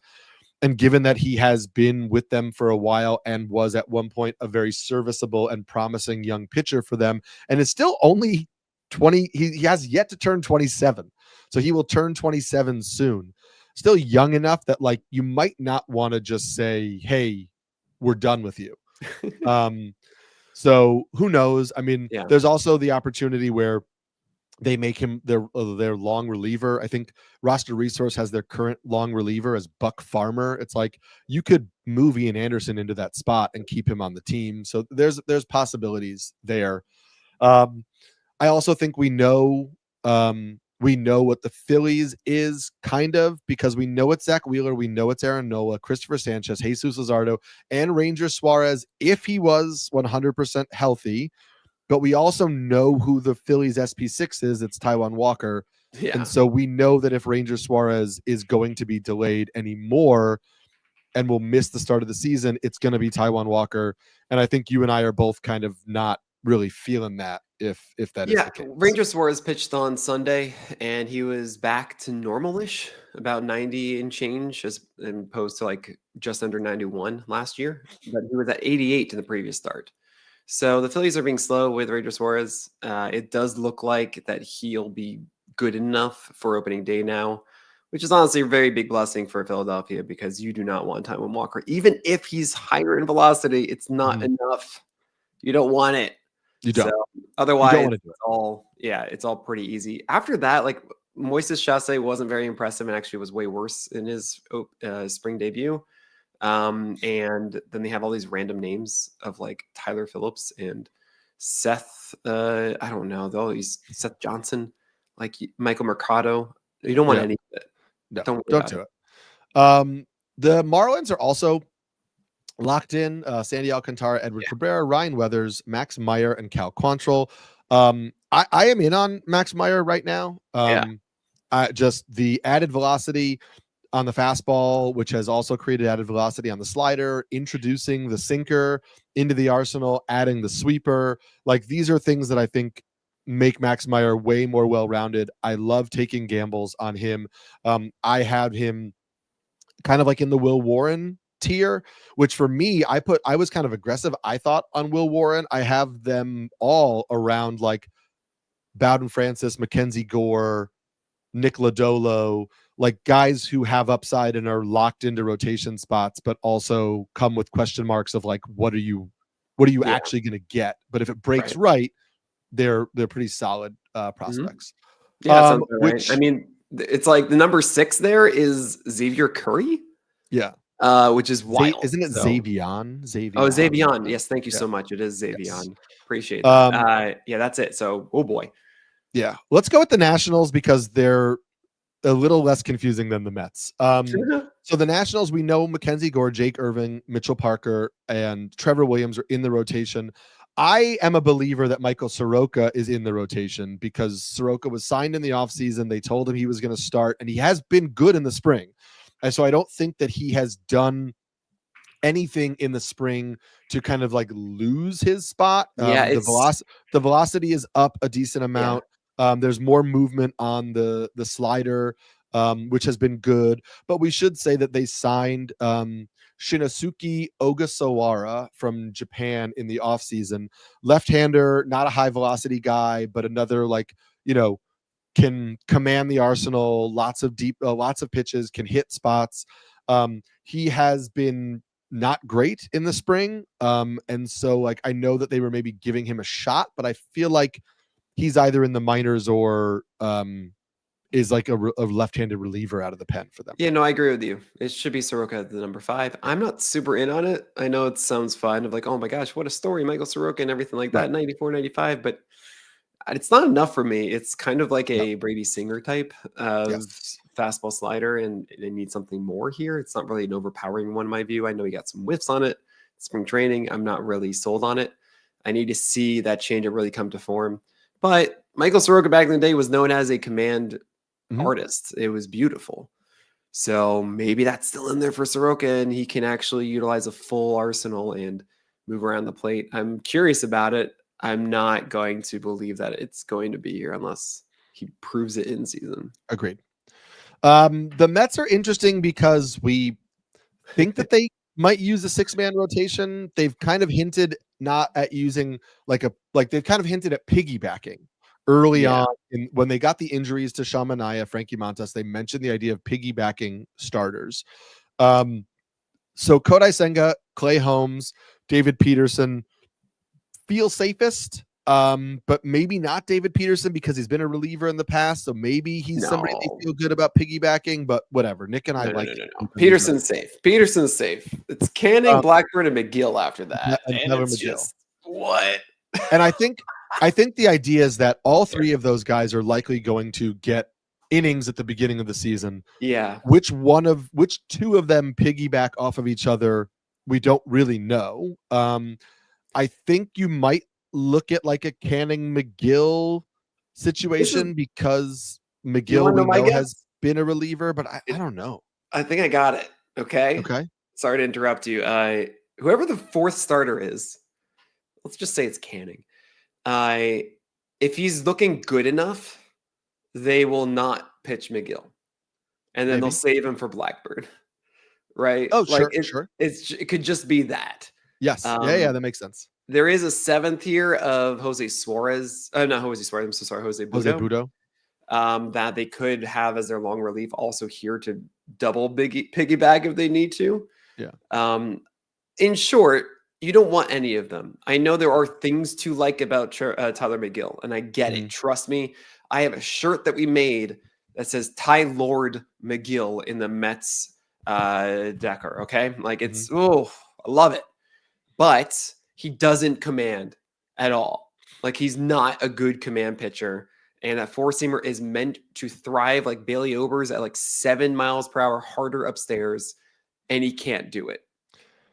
And given that he has been with them for a while and was at one point a very serviceable and promising young pitcher for them, and is still only 20, he has yet to turn 27. So he will turn 27 soon. Still young enough that like you might not want to just say, hey, we're done with you. So who knows? I mean, there's also the opportunity where they make him their long reliever. I think Roster Resource has their current long reliever as Buck Farmer. It's like you could move Ian Anderson into that spot and keep him on the team. So there's possibilities there. I also think we know what the Phillies is kind of, because we know it's Zach Wheeler, we know it's Aaron Nola, Christopher Sanchez, Jesus Luzardo, and Ranger Suarez if he was 100% healthy. But we also know who the Phillies SP6 is. It's Taijuan Walker. Yeah. And so we know that if Ranger Suarez is going to be delayed anymore and will miss the start of the season, it's going to be Taijuan Walker. And I think you and I are both kind of not really feeling that if that is the case. Ranger Suarez pitched on Sunday, and he was back to normal-ish, about 90 and change, as opposed to like just under 91 last year. But he was at 88 in the previous start. So the Phillies are being slow with Ranger Suarez. It does look like that he'll be good enough for opening day now, which is honestly a very big blessing for Philadelphia because you do not want Taijuan Walker. Even if he's higher in velocity, it's not enough. You don't want it. You don't. So otherwise, it's all pretty easy. After that, like Moises Chasse wasn't very impressive and actually was way worse in his spring debut. And then they have all these random names of like Tyler Phillips and Seth. I don't know though. He's Seth Johnson, like Michael Mercado. You don't want any of it. No, don't do it. The Marlins are also locked in. Sandy Alcantara, Edward Cabrera, Ryan Weathers, Max Meyer, and Cal Quantrill. I am in on Max Meyer right now. Just the added velocity on the fastball, which has also created added velocity on the slider, introducing the sinker into the arsenal, adding the sweeper. Like these are things that I think make Max Meyer way more well-rounded. I love taking gambles on him. I have him kind of like in the Will Warren tier, which for me, I was kind of aggressive. I thought on Will Warren, I have them all around like Bowden Francis, Mackenzie Gore, Nick Lodolo, like guys who have upside and are locked into rotation spots, but also come with question marks of like, what are you actually going to get? But if it breaks right, they're pretty solid prospects. Yeah, right. I mean, it's like the number 6 there is Xavier Curry. Yeah. Which is wild. Isn't it Xavion? Xavion. Oh, Xavion. Yes, thank you so much. It is Xavion. Yes. Appreciate that. That's it. So, oh boy. Yeah. Let's go with the Nationals because they're a little less confusing than the Mets. So the Nationals, we know Mackenzie Gore, Jake Irving, Mitchell Parker, and Trevor Williams are in the rotation. I am a believer that Michael Soroka is in the rotation because Soroka was signed in the offseason. They told him he was going to start, and he has been good in the spring. And so I don't think that he has done anything in the spring to kind of like lose his spot. Yeah, The velocity is up a decent amount. There's more movement on the slider, which has been good. But we should say that they signed Shinosuke Ogasawara from Japan in the offseason. Left-hander, not a high velocity guy, but another can command the arsenal, lots of pitches, can hit spots. He has been not great in the spring. And so I know that they were maybe giving him a shot, but I feel like he's either in the minors or is like a left-handed reliever out of the pen for them. Yeah, no, I agree with you. It should be Soroka at the number 5. I'm not super in on it. I know it sounds fun of like, oh my gosh, what a story, Michael Soroka and everything like that, Right. 94, 95, but it's not enough for me. It's kind of like a Brady Singer type of fastball slider, and they need something more here. It's not really an overpowering one in my view. I know he got some whiffs on it. Spring training, I'm not really sold on it. I need to see that change really come to form. But Michael Soroka back in the day was known as a command artist. It was beautiful. So maybe that's still in there for Soroka, and he can actually utilize a full arsenal and move around the plate. I'm curious about it. I'm not going to believe that it's going to be here unless he proves it in season. Agreed. The Mets are interesting because we think that they might use a 6-man rotation. They've kind of hinted not at using they've kind of hinted at piggybacking early on when they got the injuries to Sean Manaea, Frankie Montas. They mentioned the idea of piggybacking starters. So Kodai Senga, Clay Holmes, David Peterson feel safest, but maybe not David Peterson because he's been a reliever in the past. So maybe he's somebody they feel good about piggybacking, but whatever. Nick and I No. Peterson's safe. Peterson's safe. It's Canning, Blackburn, and McGill after that. And it's just what? And I think the idea is that all 3 of those guys are likely going to get innings at the beginning of the season. Yeah. Which 2 of them piggyback off of each other, we don't really know. I think you might look at like a Canning McGill situation because McGill we know has been a reliever, but I don't know. I think I got it. Okay. Sorry to interrupt you. Whoever the 4th starter is, let's just say it's Canning. If he's looking good enough, they will not pitch McGill, and then they'll save him for Blackburn, right? Oh, sure. It could just be that. Yes. That makes sense. There is a 7th here of Jose Suarez. Not Jose Suarez. I'm so sorry, Jose Budo. That they could have as their long relief, also here to double piggyback if they need to. Yeah. In short, you don't want any of them. I know there are things to like about Tyler McGill, and I get it. Trust me. I have a shirt that we made that says Ty Lord McGill in the Mets decor. Okay. I love it. But he doesn't command at all. He's not a good command pitcher. And that 4-seamer is meant to thrive like Bailey Ober's at 7 miles per hour harder upstairs. And he can't do it.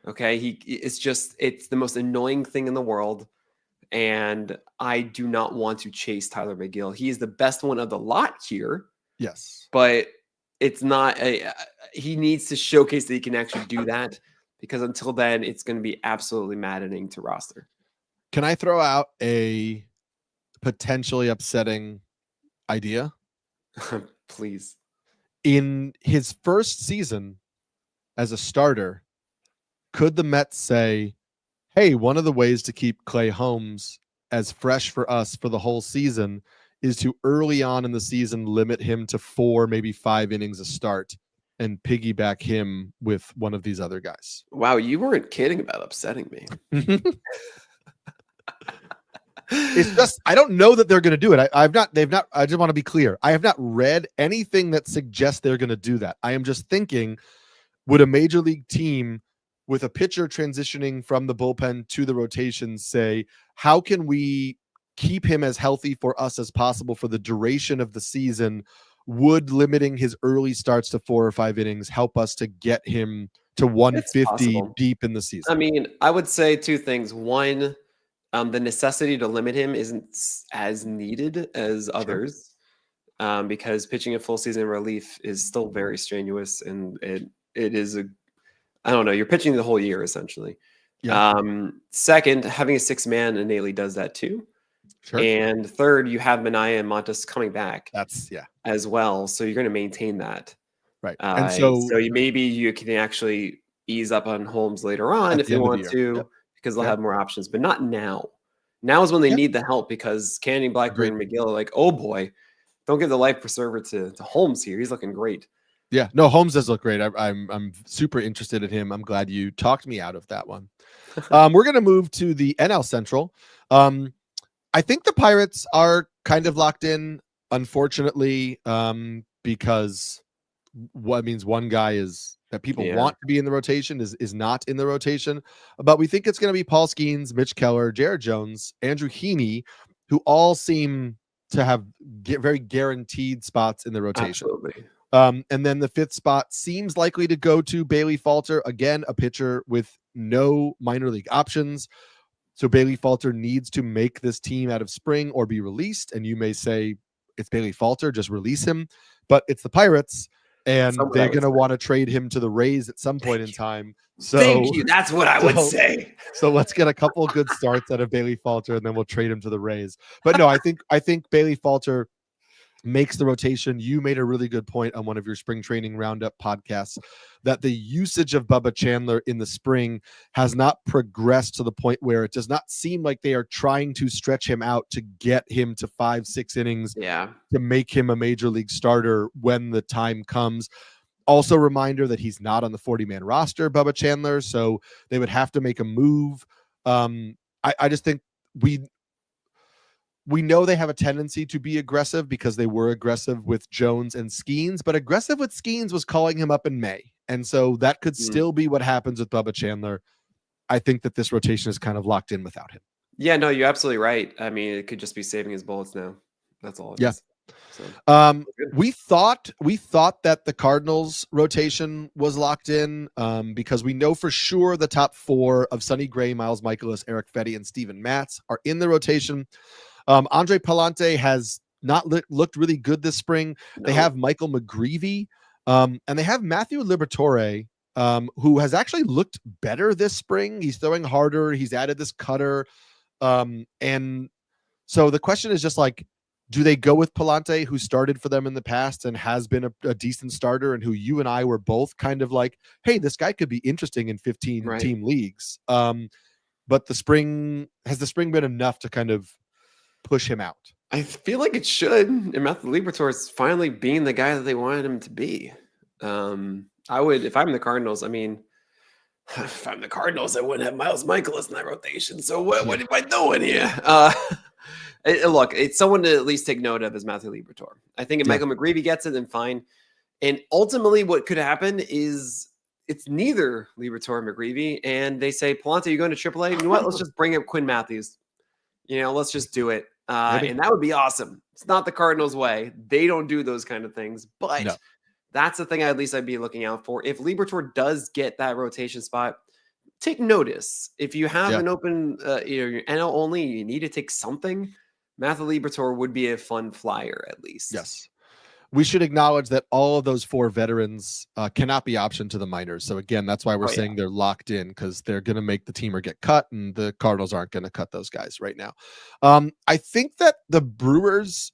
Okay. It's the most annoying thing in the world. And I do not want to chase Tyler McGill. He is the best one of the lot here. Yes. But it's not he needs to showcase that he can actually do that, because until then, it's going to be absolutely maddening to roster. Can I throw out a potentially upsetting idea? Please. In his first season as a starter, could the Mets say, hey, one of the ways to keep Clay Holmes as fresh for us for the whole season is to early on in the season limit him to 4, maybe 5 innings a start and piggyback him with one of these other guys? Wow, you weren't kidding about upsetting me. It's just, I don't know that they're going to do it. I just want to be clear. I have not read anything that suggests they're going to do that. I am just thinking, would a major league team with a pitcher transitioning from the bullpen to the rotation say, how can we keep him as healthy for us as possible for the duration of the season? Would limiting his early starts to 4 or 5 innings help us to get him to 150 deep in the season? I mean, I would say 2 things. One, the necessity to limit him isn't as needed as others, because pitching a full season relief is still very strenuous, and it is I don't know, you're pitching the whole year essentially. Yeah. Second, having a 6-man innately does that too. Sure. And third, you have Minaya and Montas coming back. That's as well, so you're going to maintain that. Right. And so maybe you can actually ease up on Holmes later on if you want to, because they'll have more options, but not now. Now is when they need the help, because Canning, Blackburn, and McGill are like, oh boy, don't give the life preserver to Holmes here. He's looking great. Yeah, no, Holmes does look great. I'm super interested in him. I'm glad you talked me out of that one. We're going to move to the NL Central. I think the Pirates are kind of locked in, unfortunately, because what means one guy is that people want to be in the rotation is not in the rotation. But we think it's going to be Paul Skeens, Mitch Keller, Jared Jones, Andrew Heaney, who all seem to have very guaranteed spots in the rotation. Absolutely. And then the 5th spot seems likely to go to Bailey Falter, again, a pitcher with no minor league options. So Bailey Falter needs to make this team out of spring or be released. And you may say, it's Bailey Falter, just release him. But it's the Pirates, and they're going to want to trade him to the Rays at some point in time. So thank you. That's what I would say. So let's get a couple of good starts out of Bailey Falter, and then we'll trade him to the Rays. But no, I think Bailey Falter makes the rotation. You made a really good point on one of your spring training roundup podcasts that the usage of Bubba Chandler in the spring has not progressed to the point where it does not seem like they are trying to stretch him out to get him to 5-6 innings to make him a major league starter when the time comes. Also, reminder that he's not on the 40-man roster, Bubba Chandler, so they would have to make a move. I just think we know they have a tendency to be aggressive because they were aggressive with Jones and Skeens, but aggressive with Skeens was calling him up in May. And so that could still be what happens with Bubba Chandler. I think that this rotation is kind of locked in without him. Yeah, no, you're absolutely right. I mean, it could just be saving his bullets now. That's all it is. So, we thought that the Cardinals rotation was locked in because we know for sure the top 4 of Sonny Gray, Miles Michaelis, Eric Fetty, and Steven Matz are in the rotation. Andre Palante has not looked really good this spring. No. They have Michael McGreevy, and they have Matthew Liberatore, who has actually looked better this spring. He's throwing harder. He's added this cutter. And so the question is just like, do they go with Palante, who started for them in the past and has been a decent starter, and who you and I were both kind of like, hey, this guy could be interesting in 15-team leagues. But the spring been enough to kind of push him out? I feel like it should. And Matthew Liberatore is finally being the guy that they wanted him to be. I would, if I'm the Cardinals, I mean, if I'm the Cardinals, I wouldn't have Miles Michaelis in that rotation. So what am I doing here? Look, it's someone to at least take note of as Matthew Liberatore. I think if Michael McGreevy gets it, then fine. And ultimately what could happen is it's neither Liberatore or McGreevy. And they say, Palante, you're going to AAA? You know what? Let's just bring up Quinn Matthews. Let's just do it. And that would be awesome. It's not the Cardinals' way. They don't do those kind of things. But that's the thing at least I'd be looking out for. If Liberatore does get that rotation spot, take notice. If you have an open, your NL only, you need to take something. Matthew Liberatore would be a fun flyer at least. Yes. We should acknowledge that all of those 4 veterans cannot be optioned to the minors. So again, that's why we're saying they're locked in, because they're going to make the team or get cut, and the Cardinals aren't going to cut those guys right now. I think that the Brewers,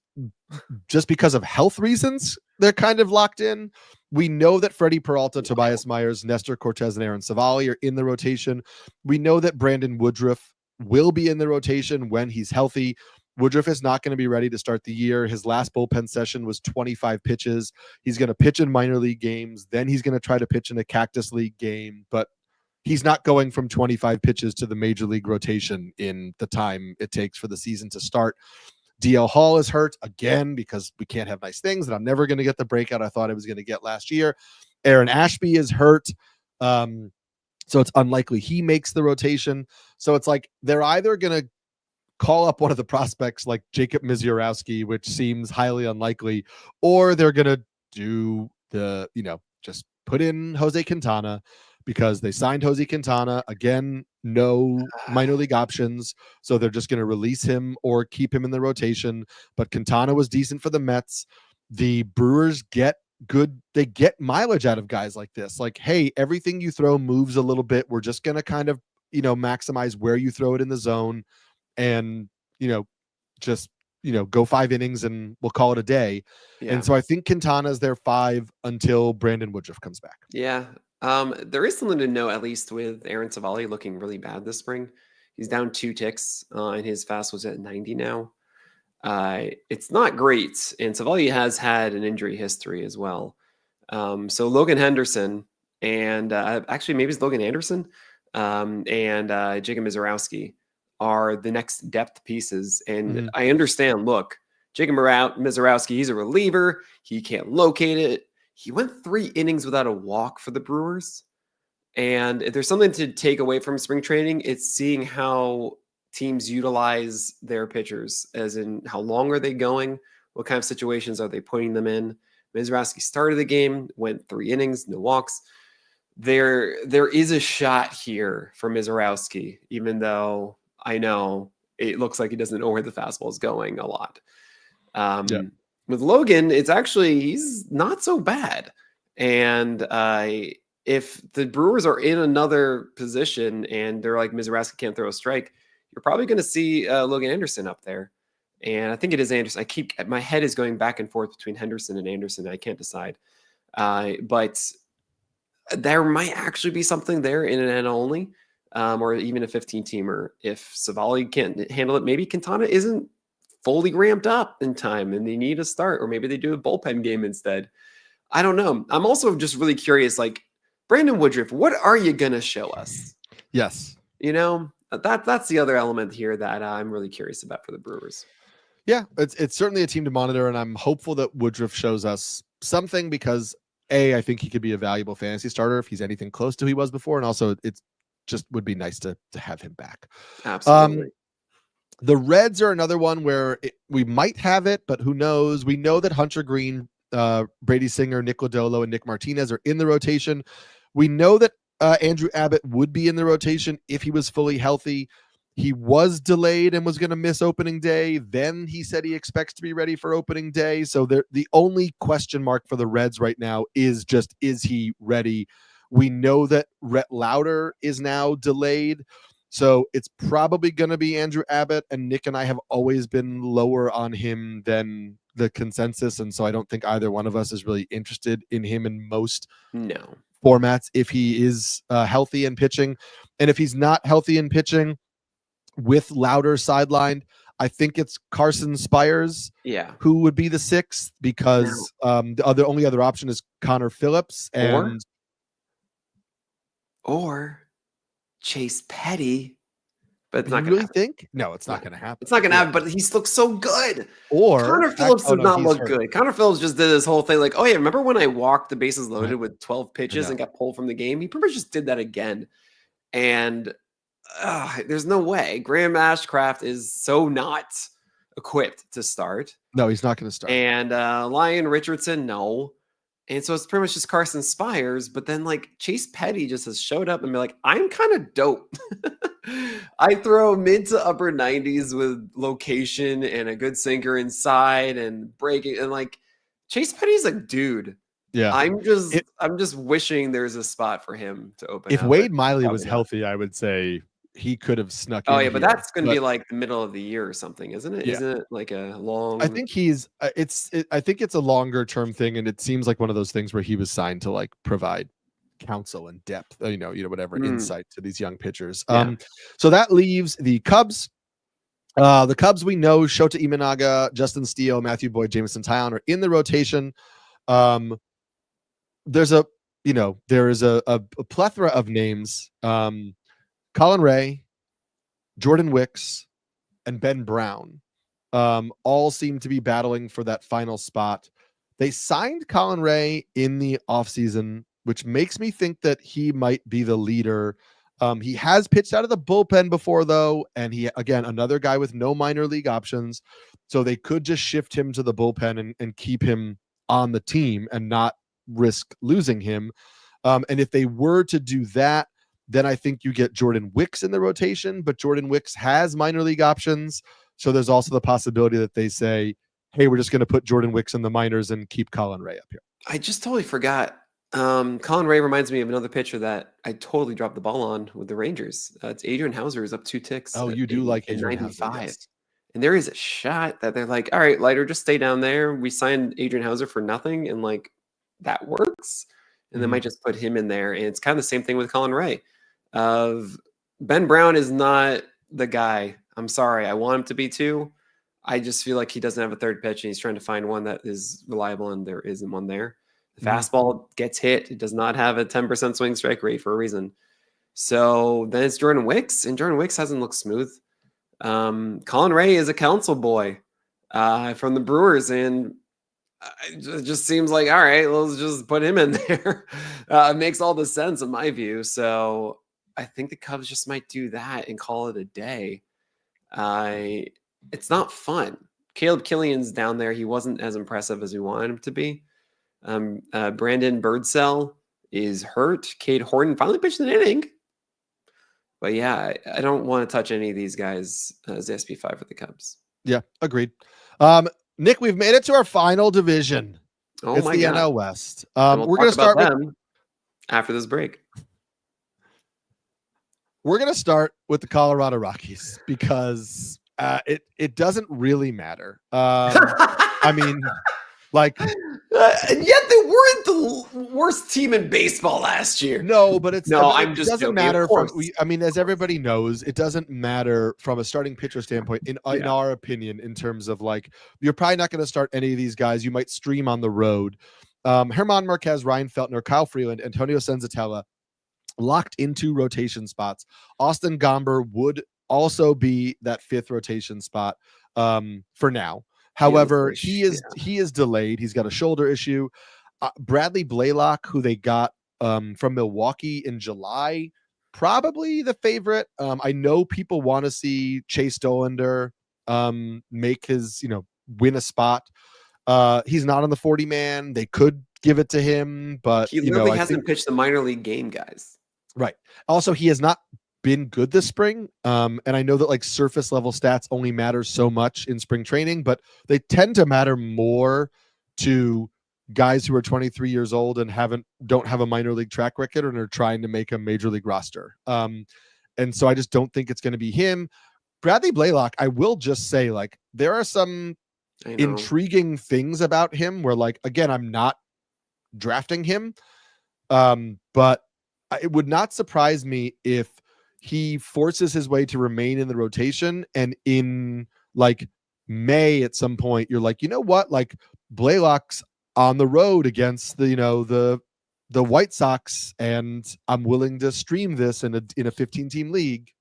just because of health reasons, they're kind of locked in. We know that Freddie Peralta, Tobias Myers, Nestor Cortez, and Aaron Savali are in the rotation. We know that Brandon Woodruff will be in the rotation when he's healthy. Woodruff is not going to be ready to start the year. His last bullpen session was 25 pitches. He's going to pitch in minor league games. Then he's going to try to pitch in a Cactus League game, but he's not going from 25 pitches to the major league rotation in the time it takes for the season to start. DL Hall is hurt again because we can't have nice things, and I'm never going to get the breakout I thought I was going to get last year. Aaron Ashby is hurt. So it's unlikely he makes the rotation. So it's like they're either going to call up one of the prospects like Jacob Misiorowski, which seems highly unlikely, or they're going to do just put in Jose Quintana, because they signed Jose Quintana. Again, no minor league options. So they're just going to release him or keep him in the rotation. But Quintana was decent for the Mets. The Brewers get mileage out of guys like this. Like, hey, everything you throw moves a little bit. We're just going to kind of, maximize where you throw it in the zone and, just, go 5 innings and we'll call it a day. Yeah. And so I think Quintana's their 5 until Brandon Woodruff comes back. Yeah. There is something to know, at least with Aaron Savali looking really bad this spring. He's down 2 ticks, and his fast was at 90 now. It's not great, and Savali has had an injury history as well. So Logan Henderson and actually maybe it's Logan Anderson and Jacob Mizorowski are the next depth pieces. And I understand, look, Jacob Mizorowski, he's a reliever. He can't locate it. He went 3 innings without a walk for the Brewers. And if there's something to take away from spring training, it's seeing how teams utilize their pitchers, as in how long are they going? What kind of situations are they putting them in? Mizorowski started the game, went 3 innings, no walks. There is a shot here for Mizorowski, even though I know it looks like he doesn't know where the fastball is going a lot. With Logan, it's actually, he's not so bad. And if the Brewers are in another position and they're like, Mizorowski can't throw a strike, you're probably going to see Logan Anderson up there. And I think it is Anderson. My head is going back and forth between Henderson and Anderson. I can't decide. But there might actually be something there in an NL only, or even a 15-teamer. If Savali can't handle it, maybe Quintana isn't fully ramped up in time and they need a start, or maybe they do a bullpen game instead. I don't know. I'm also just really curious, like, Brandon Woodruff, what are you going to show us? Yes. That's the other element here that I'm really curious about for the Brewers. Yeah, it's certainly a team to monitor, and I'm hopeful that Woodruff shows us something because, I think he could be a valuable fantasy starter if he's anything close to who he was before, and also it's just would be nice to have him back. Absolutely. The Reds are another one where we might have it, but who knows? We know that Hunter Green, Brady Singer, Nick Lodolo, and Nick Martinez are in the rotation. We know that Andrew Abbott would be in the rotation if he was fully healthy. He was delayed and was going to miss opening day. Then he said he expects to be ready for opening day. So the only question mark for the Reds right now is he ready? We know that Rhett Lauder is now delayed. So it's probably going to be Andrew Abbott, and Nick and I have always been lower on him than the consensus. And so I don't think either one of us is really interested in him in most formats if he is healthy and pitching. And if he's not healthy and pitching with Lauder sidelined, I think it's Carson Spires who would be the 6th, because the only other option is Connor Phillips or Chase Petty. But it's not going to happen. Think? No, it's not going to happen. It's not going to happen, but he's looked so good. Or Connor Phillips does not look good. Connor Phillips just did this whole thing like, remember when I walked the bases loaded with 12 pitches and got pulled from the game? He pretty much just did that again. And there's no way. Graham Ashcraft is so not equipped to start. No, he's not going to start. And Lyon Richardson, no. And so it's pretty much just Carson Spires, but then like Chase Petty just has showed up and be like, I'm kind of dope. I throw mid to upper 90s with location and a good sinker inside and breaking, and like Chase Petty's a dude. Yeah. I'm just wishing there's a spot for him to open. If Wade Miley was healthy, I would say he could have snuck in. Oh yeah, but that's going to be like the middle of the year or something, isn't it? Yeah. Isn't it like a long? I think I think it's a longer term thing, and it seems like one of those things where he was signed to like provide counsel and depth, whatever insight to these young pitchers. Yeah. So that leaves the Cubs. The Cubs, we know Shota Imanaga, Justin Steele, Matthew Boyd, Jameson Taillon are in the rotation. There is a plethora of names. Colin Ray, Jordan Wicks, and Ben Brown all seem to be battling for that final spot. They signed Colin Ray in the offseason, which makes me think that he might be the leader. He has pitched out of the bullpen before, though, and he, again, another guy with no minor league options. So they could just shift him to the bullpen and keep him on the team and not risk losing him. And if they were to do that, then I think you get Jordan Wicks in the rotation, but Jordan Wicks has minor league options. So there's also the possibility that they say, hey, we're just going to put Jordan Wicks in the minors and keep Colin Ray up here. I just totally forgot. Colin Ray reminds me of another pitcher that I totally dropped the ball on with the Rangers. It's Adrian Hauser is up 2 ticks. Oh, you do like in Adrian 95. Hauser, yes. And there is a shot that they're like, all right, Leiter, just stay down there. We signed Adrian Hauser for nothing. And like, that works. And they might just put him in there. And it's kind of the same thing with Colin Ray. Ben Brown is not the guy. I'm sorry. I want him to be too. I just feel like he doesn't have a third pitch and he's trying to find one that is reliable, and there isn't one there. The fastball gets hit. It does not have a 10% swing strike rate for a reason. So then it's Jordan Wicks, and Jordan Wicks hasn't looked smooth. Colin Ray is a council boy from the Brewers, and it just seems like, all right, let's just put him in there. It makes all the sense in my view. So I think the Cubs just might do that and call it a day. It's not fun. Caleb Killian's down there. He wasn't as impressive as we wanted him to be. Brandon Birdsell is hurt. Cade Horton finally pitched an inning. But yeah, I don't want to touch any of these guys as the SP5 for the Cubs. Yeah, agreed. Nick, we've made it to our final division. It's the God. NL West. We're going to start with them after this break. We're going to start with the Colorado Rockies because it doesn't really matter. I mean, like, and yet they weren't the worst team in baseball last year. No, but it doesn't joking, matter. As everybody knows, it doesn't matter from a starting pitcher standpoint, in our opinion, in terms of like, you're probably not going to start any of these guys. You might stream on the road. German Marquez, Ryan Feltner, Kyle Freeland, Antonio Senzatella locked into rotation spots. Austin Gomber would also be that 5th rotation spot for now. However, he is delayed. He's got a shoulder issue. Bradley Blaylock, who they got from Milwaukee in July, probably the favorite. I know people want to see Chase Dollander make his, win a spot. He's not on the 40-man. They could give it to him, but he literally hasn't pitched the minor league game, guys. Right. Also, he has not been good this spring. And I know that like surface level stats only matter so much in spring training, but they tend to matter more to guys who are 23 years old and don't have a minor league track record and are trying to make a major league roster. And so I just don't think it's going to be him. Bradley Blaylock, I will just say, like, there are some intriguing things about him where, like, again, I'm not drafting him. But it would not surprise me if he forces his way to remain in the rotation, and in like May at some point, you're like, you know what? Like, Blaylock's on the road against the White Sox, and I'm willing to stream this in a 15-team league.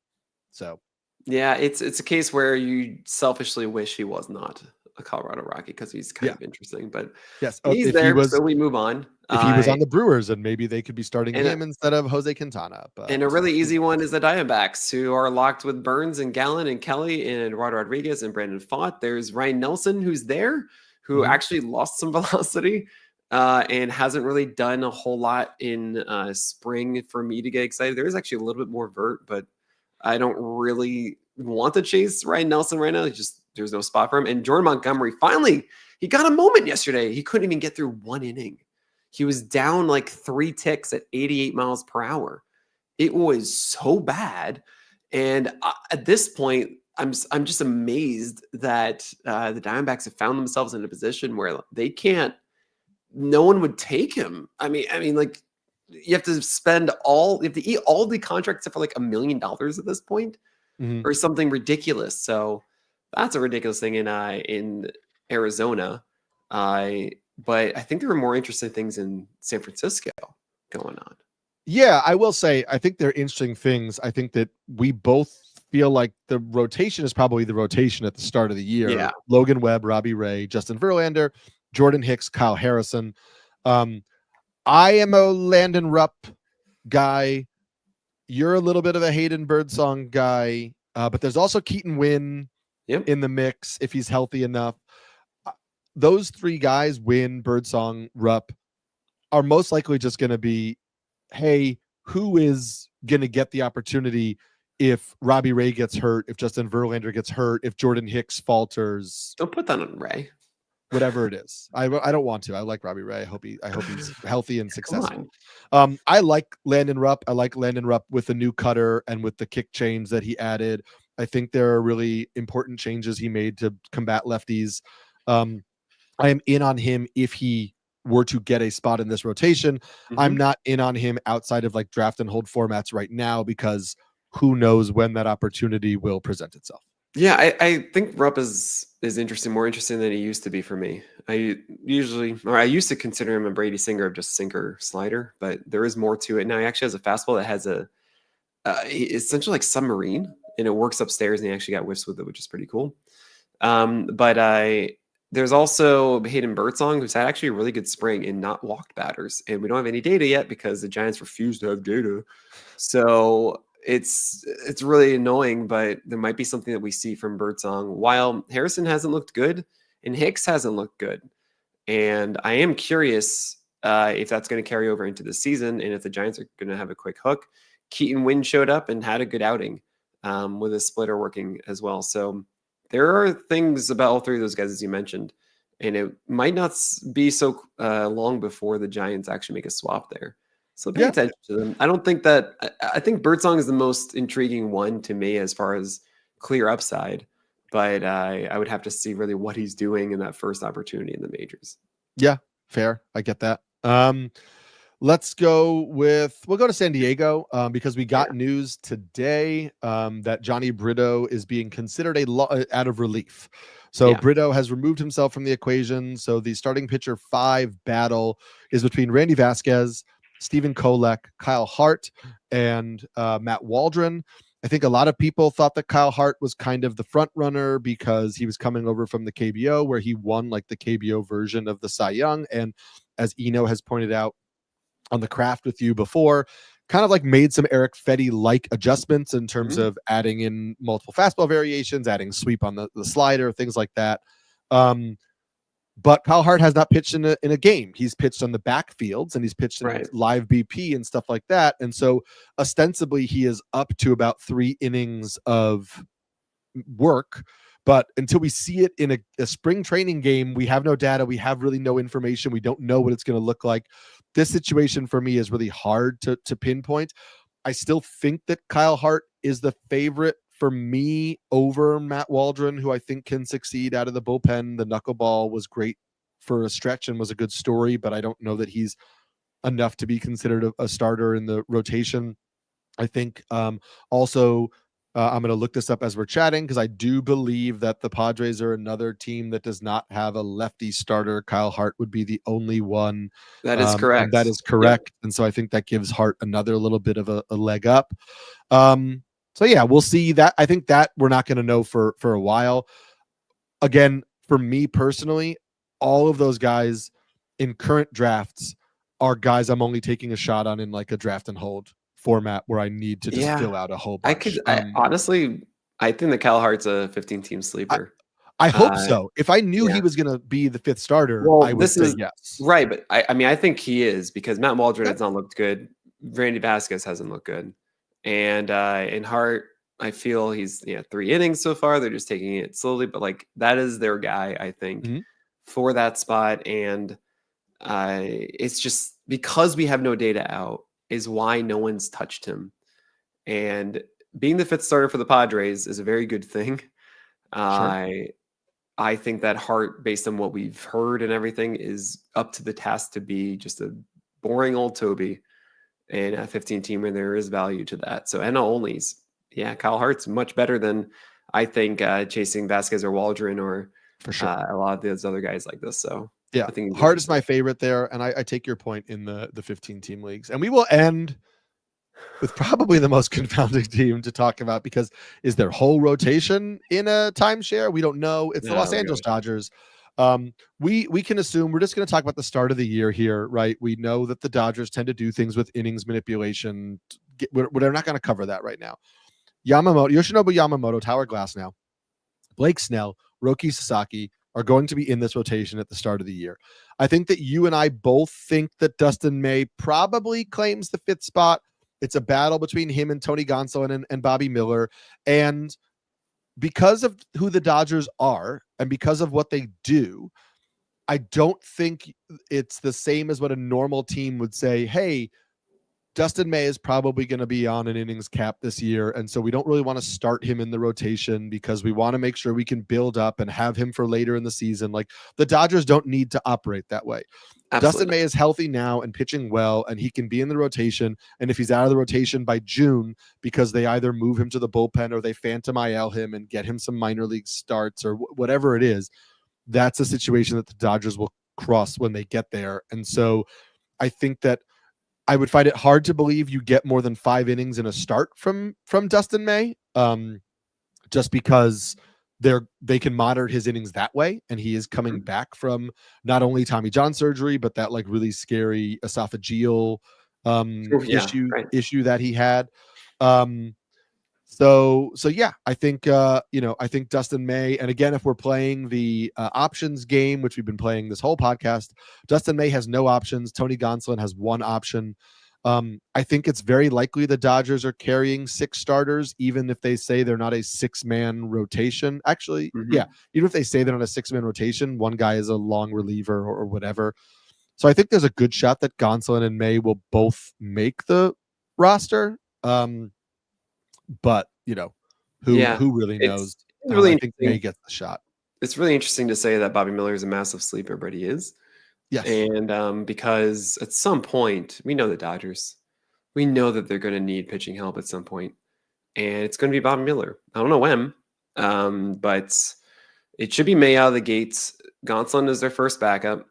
So yeah, it's a case where you selfishly wish he was not a Colorado Rocky because he's kind of interesting, but yes, he's there, so we move on. If he was on the Brewers, and maybe they could be starting him instead of Jose Quintana. But, and a really easy one is the Diamondbacks, who are locked with Burns and Gallen and Kelly and Eduardo Rodriguez and Brandon Pfaadt. There's Ryan Nelson, who's there, who actually lost some velocity and hasn't really done a whole lot in spring for me to get excited. There is actually a little bit more vert, but I don't really want to chase Ryan Nelson right now. There's no spot for him. And Jordan Montgomery, finally, he got a moment yesterday. He couldn't even get through one inning. He was down like 3 ticks at 88 miles per hour. It was so bad. And at this point, I'm just amazed that the Diamondbacks have found themselves in a position where no one would take him. I mean, like, you have to eat all the contracts except for like $1 million at this point, or something ridiculous. So that's a ridiculous thing in Arizona. But I think there were more interesting things in San Francisco going on. Yeah, I will say, I think they're interesting things. I think that we both feel like the rotation is probably the rotation at the start of the year. Yeah. Logan Webb, Robbie Ray, Justin Verlander, Jordan Hicks, Kyle Harrison. I am a Landon Rupp guy. You're a little bit of a Hayden Birdsong guy. But there's also Keaton Wynn in the mix if he's healthy enough. Those 3 guys, Wynn, Birdsong, Rupp, are most likely just going to be hey, who is going to get the opportunity if Robbie Ray gets hurt, if Justin Verlander gets hurt, if Jordan Hicks falters? Don't put that on Ray. Whatever it is. I don't want to. I like Robbie Ray. I hope he's healthy and successful. I like Landon Rupp. I like Landon Rupp with the new cutter and with the kick change that he added. I think there are really important changes he made to combat lefties. I am in on him if he were to get a spot in this rotation. I'm not in on him outside of like draft and hold formats right now, because who knows when that opportunity will present itself. Yeah, I think Rupp is interesting, more interesting than he used to be for me. I used to consider him a Brady Singer of just sinker slider, but there is more to it. Now he actually has a fastball that has essentially like submarine, and it works upstairs, and he actually got whiffs with it, which is pretty cool. But there's also Hayden Birdsong, who's had actually a really good spring and not walked batters, and we don't have any data yet because the Giants refuse to have data. So it's really annoying, but there might be something that we see from Birdsong. While Harrison hasn't looked good and Hicks hasn't looked good, and I am curious if that's going to carry over into the season, and if the Giants are going to have a quick hook. Keaton Wynn showed up and had a good outing with his splitter working as well. So there are things about all three of those guys, as you mentioned, and it might not be so long before the Giants actually make a swap there. So pay attention to them. I think Birdsong is the most intriguing one to me as far as clear upside, but I would have to see really what he's doing in that first opportunity in the majors. Yeah, fair. I get that. We'll go to San Diego because we got news today that Johnny Brito is being considered out of relief. So Brito has removed himself from the equation. So the starting pitcher 5 battle is between Randy Vasquez, Stephen Kolek, Kyle Hart, and Matt Waldron. I think a lot of people thought that Kyle Hart was kind of the front runner because he was coming over from the KBO, where he won like the KBO version of the Cy Young. And as Eno has pointed out on the craft with you before, kind of like made some Eric Fetty-like adjustments in terms of adding in multiple fastball variations, adding sweep on the slider, things like that. But Kyle Hart has not pitched in a game. He's pitched on the backfields, and he's pitched in live BP and stuff like that. And so ostensibly he is up to about 3 innings of work. But until we see it in a spring training game, we have no data. We have really no information. We don't know what it's going to look like. This situation for me is really hard to pinpoint. I still think that Kyle Hart is the favorite for me over Matt Waldron, who I think can succeed out of the bullpen. The knuckleball was great for a stretch and was a good story, but I don't know that he's enough to be considered a starter in the rotation. I think also I'm going to look this up as we're chatting, because I do believe that the Padres are another team that does not have a lefty starter. Kyle Hart would be the only one. That is correct. That is correct. Yep. And so I think that gives Hart another little bit of a leg up. So yeah, we'll see that. I think that we're not going to know for a while. Again, for me personally, all of those guys in current drafts are guys I'm only taking a shot on in like a draft and hold format where I need to just fill out a whole bunch. Honestly, I think that Kyle Hart's a 15-team sleeper. I hope so. If I knew he was going to be the 5th starter, I would say yes. Right, but I think he is, because Matt Waldron has not looked good. Randy Vasquez hasn't looked good. And in Hart, I feel he's 3 innings so far. They're just taking it slowly, but like that is their guy, I think, for that spot. And it's just because we have no data out is why no one's touched him. And being the 5th starter for the Padres is a very good thing. Sure. I think that Hart, based on what we've heard and everything, is up to the task to be just a boring old Toby. And a 15-teamer, there is value to that. So NL onlys, Kyle Hart's much better than I think chasing Vasquez or Waldron or for sure a lot of those other guys like this. So yeah, I think Hart is my favorite there, and I take your point in the 15-team leagues. And we will end with probably the most confounding team to talk about, because is their whole rotation in a timeshare? We don't know. It's the Los Angeles Dodgers. We can assume we're just going to talk about the start of the year here, right? We know that the Dodgers tend to do things with innings manipulation. We're not going to cover that right now. Yoshinobu Yamamoto, Tyler Glasnow, Blake Snell, Roki Sasaki are going to be in this rotation at the start of the year. I think that you and I both think that Dustin May probably claims the 5th spot. It's a battle between him and Tony Gonsolin and Bobby Miller. And because of who the Dodgers are and because of what they do, I don't think it's the same as what a normal team would say, hey, Dustin May is probably going to be on an innings cap this year, and so we don't really want to start him in the rotation because we want to make sure we can build up and have him for later in the season. Like, the Dodgers don't need to operate that way. Absolutely. Dustin May is healthy now and pitching well, and he can be in the rotation. And if he's out of the rotation by June because they either move him to the bullpen or they phantom IL him and get him some minor league starts or whatever it is, that's a situation that the Dodgers will cross when they get there. And so I think that I would find it hard to believe you get more than 5 innings in a start from Dustin May, just because they can monitor his innings that way, and he is coming back from not only Tommy John surgery, but that like really scary esophageal issue that he had. So yeah, I think I think Dustin May, and again, if we're playing the options game, which we've been playing this whole podcast, Dustin May has no options. Tony Gonsolin has 1 option. I think it's very likely the Dodgers are carrying 6 starters, even if they say they're not a 6-man rotation. Actually, yeah, even if they say they're not a 6-man rotation, one guy is a long reliever or whatever. So I think there's a good shot that Gonsolin and May will both make the roster. But who really knows? It's really I think May gets the shot. It's really interesting to say that Bobby Miller is a massive sleeper, but he is. Yes. And because at some point, we know the Dodgers. We know that they're going to need pitching help at some point, and it's going to be Bobby Miller. I don't know when, but it should be May out of the gates. Gonsolin is their first backup.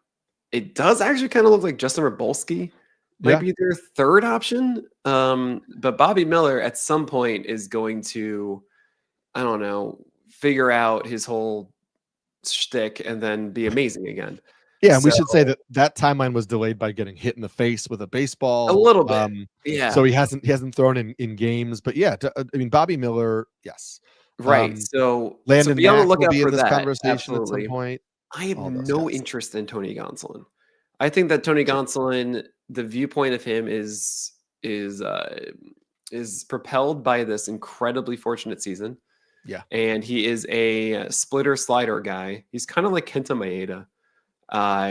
It does actually kind of look like Justin Rabolski might be their 3rd option. But Bobby Miller at some point is going to, I don't know, figure out his whole shtick and then be amazing again. Yeah, and we should say that timeline was delayed by getting hit in the face with a baseball. A little bit. So he hasn't thrown in games, but yeah, I mean, Bobby Miller, yes. Right. So Landon be on the Mack lookout will be for in this that conversation absolutely. at some point. I have no interest in Tony Gonsolin. I think that Tony Gonsolin, the viewpoint of him is propelled by this incredibly fortunate season. Yeah. And he is a splitter slider guy. He's kind of like Kenta Maeda.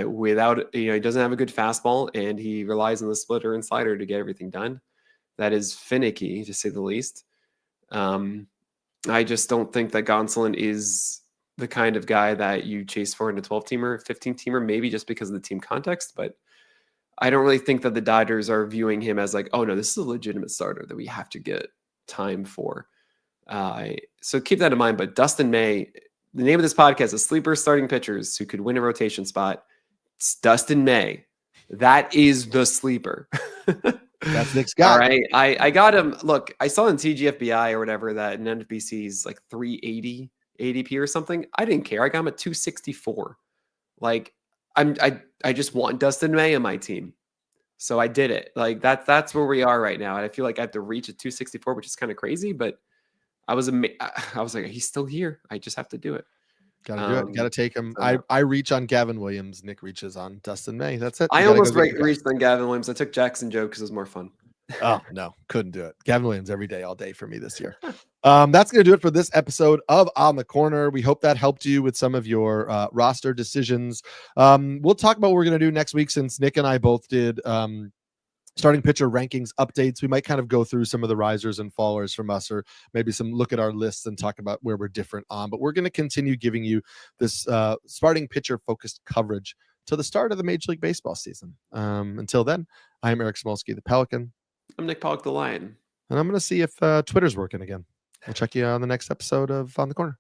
Without, he doesn't have a good fastball, and he relies on the splitter and slider to get everything done. That is finicky, to say the least. I just don't think that Gonsolin is the kind of guy that you chase for in a 12-teamer, 15-teamer, maybe just because of the team context. But I don't really think that the Dodgers are viewing him as like, oh no, this is a legitimate starter that we have to get time for. So keep that in mind. But Dustin May, the name of this podcast is Sleeper Starting Pitchers Who Could Win a Rotation Spot. It's Dustin May. That is the sleeper. That's Nick's guy. All right. I got him. Look, I saw in TGFBI or whatever that an NFBC's like 380 ADP or something. I didn't care. I got him at 264. Like, I just want Dustin May on my team. So I did it. Like that's where we are right now. And I feel like I have to reach at 264, which is kind of crazy, but I was like, he's still here. I just have to do it. Gotta do it. Gotta take him. I reach on Gavin Williams. Nick reaches on Dustin May. That's it. I almost reached on Gavin Williams. I took Jackson Joe because it was more fun. Oh no, couldn't do it. Gavin Williams every day, all day for me this year. That's gonna do it for this episode of On the Corner. We hope that helped you with some of your roster decisions. We'll talk about what we're gonna do next week, since Nick and I both did starting pitcher rankings updates. We might kind of go through some of the risers and fallers from us, or maybe some look at our lists and talk about where we're different on. But we're going to continue giving you this starting pitcher focused coverage to the start of the Major League Baseball season. Until then, I'm Eric Smolsky, the Pelican. I'm Nick Pollock, the Lion. And I'm going to see if Twitter's working again. We'll check you on the next episode of On the Corner.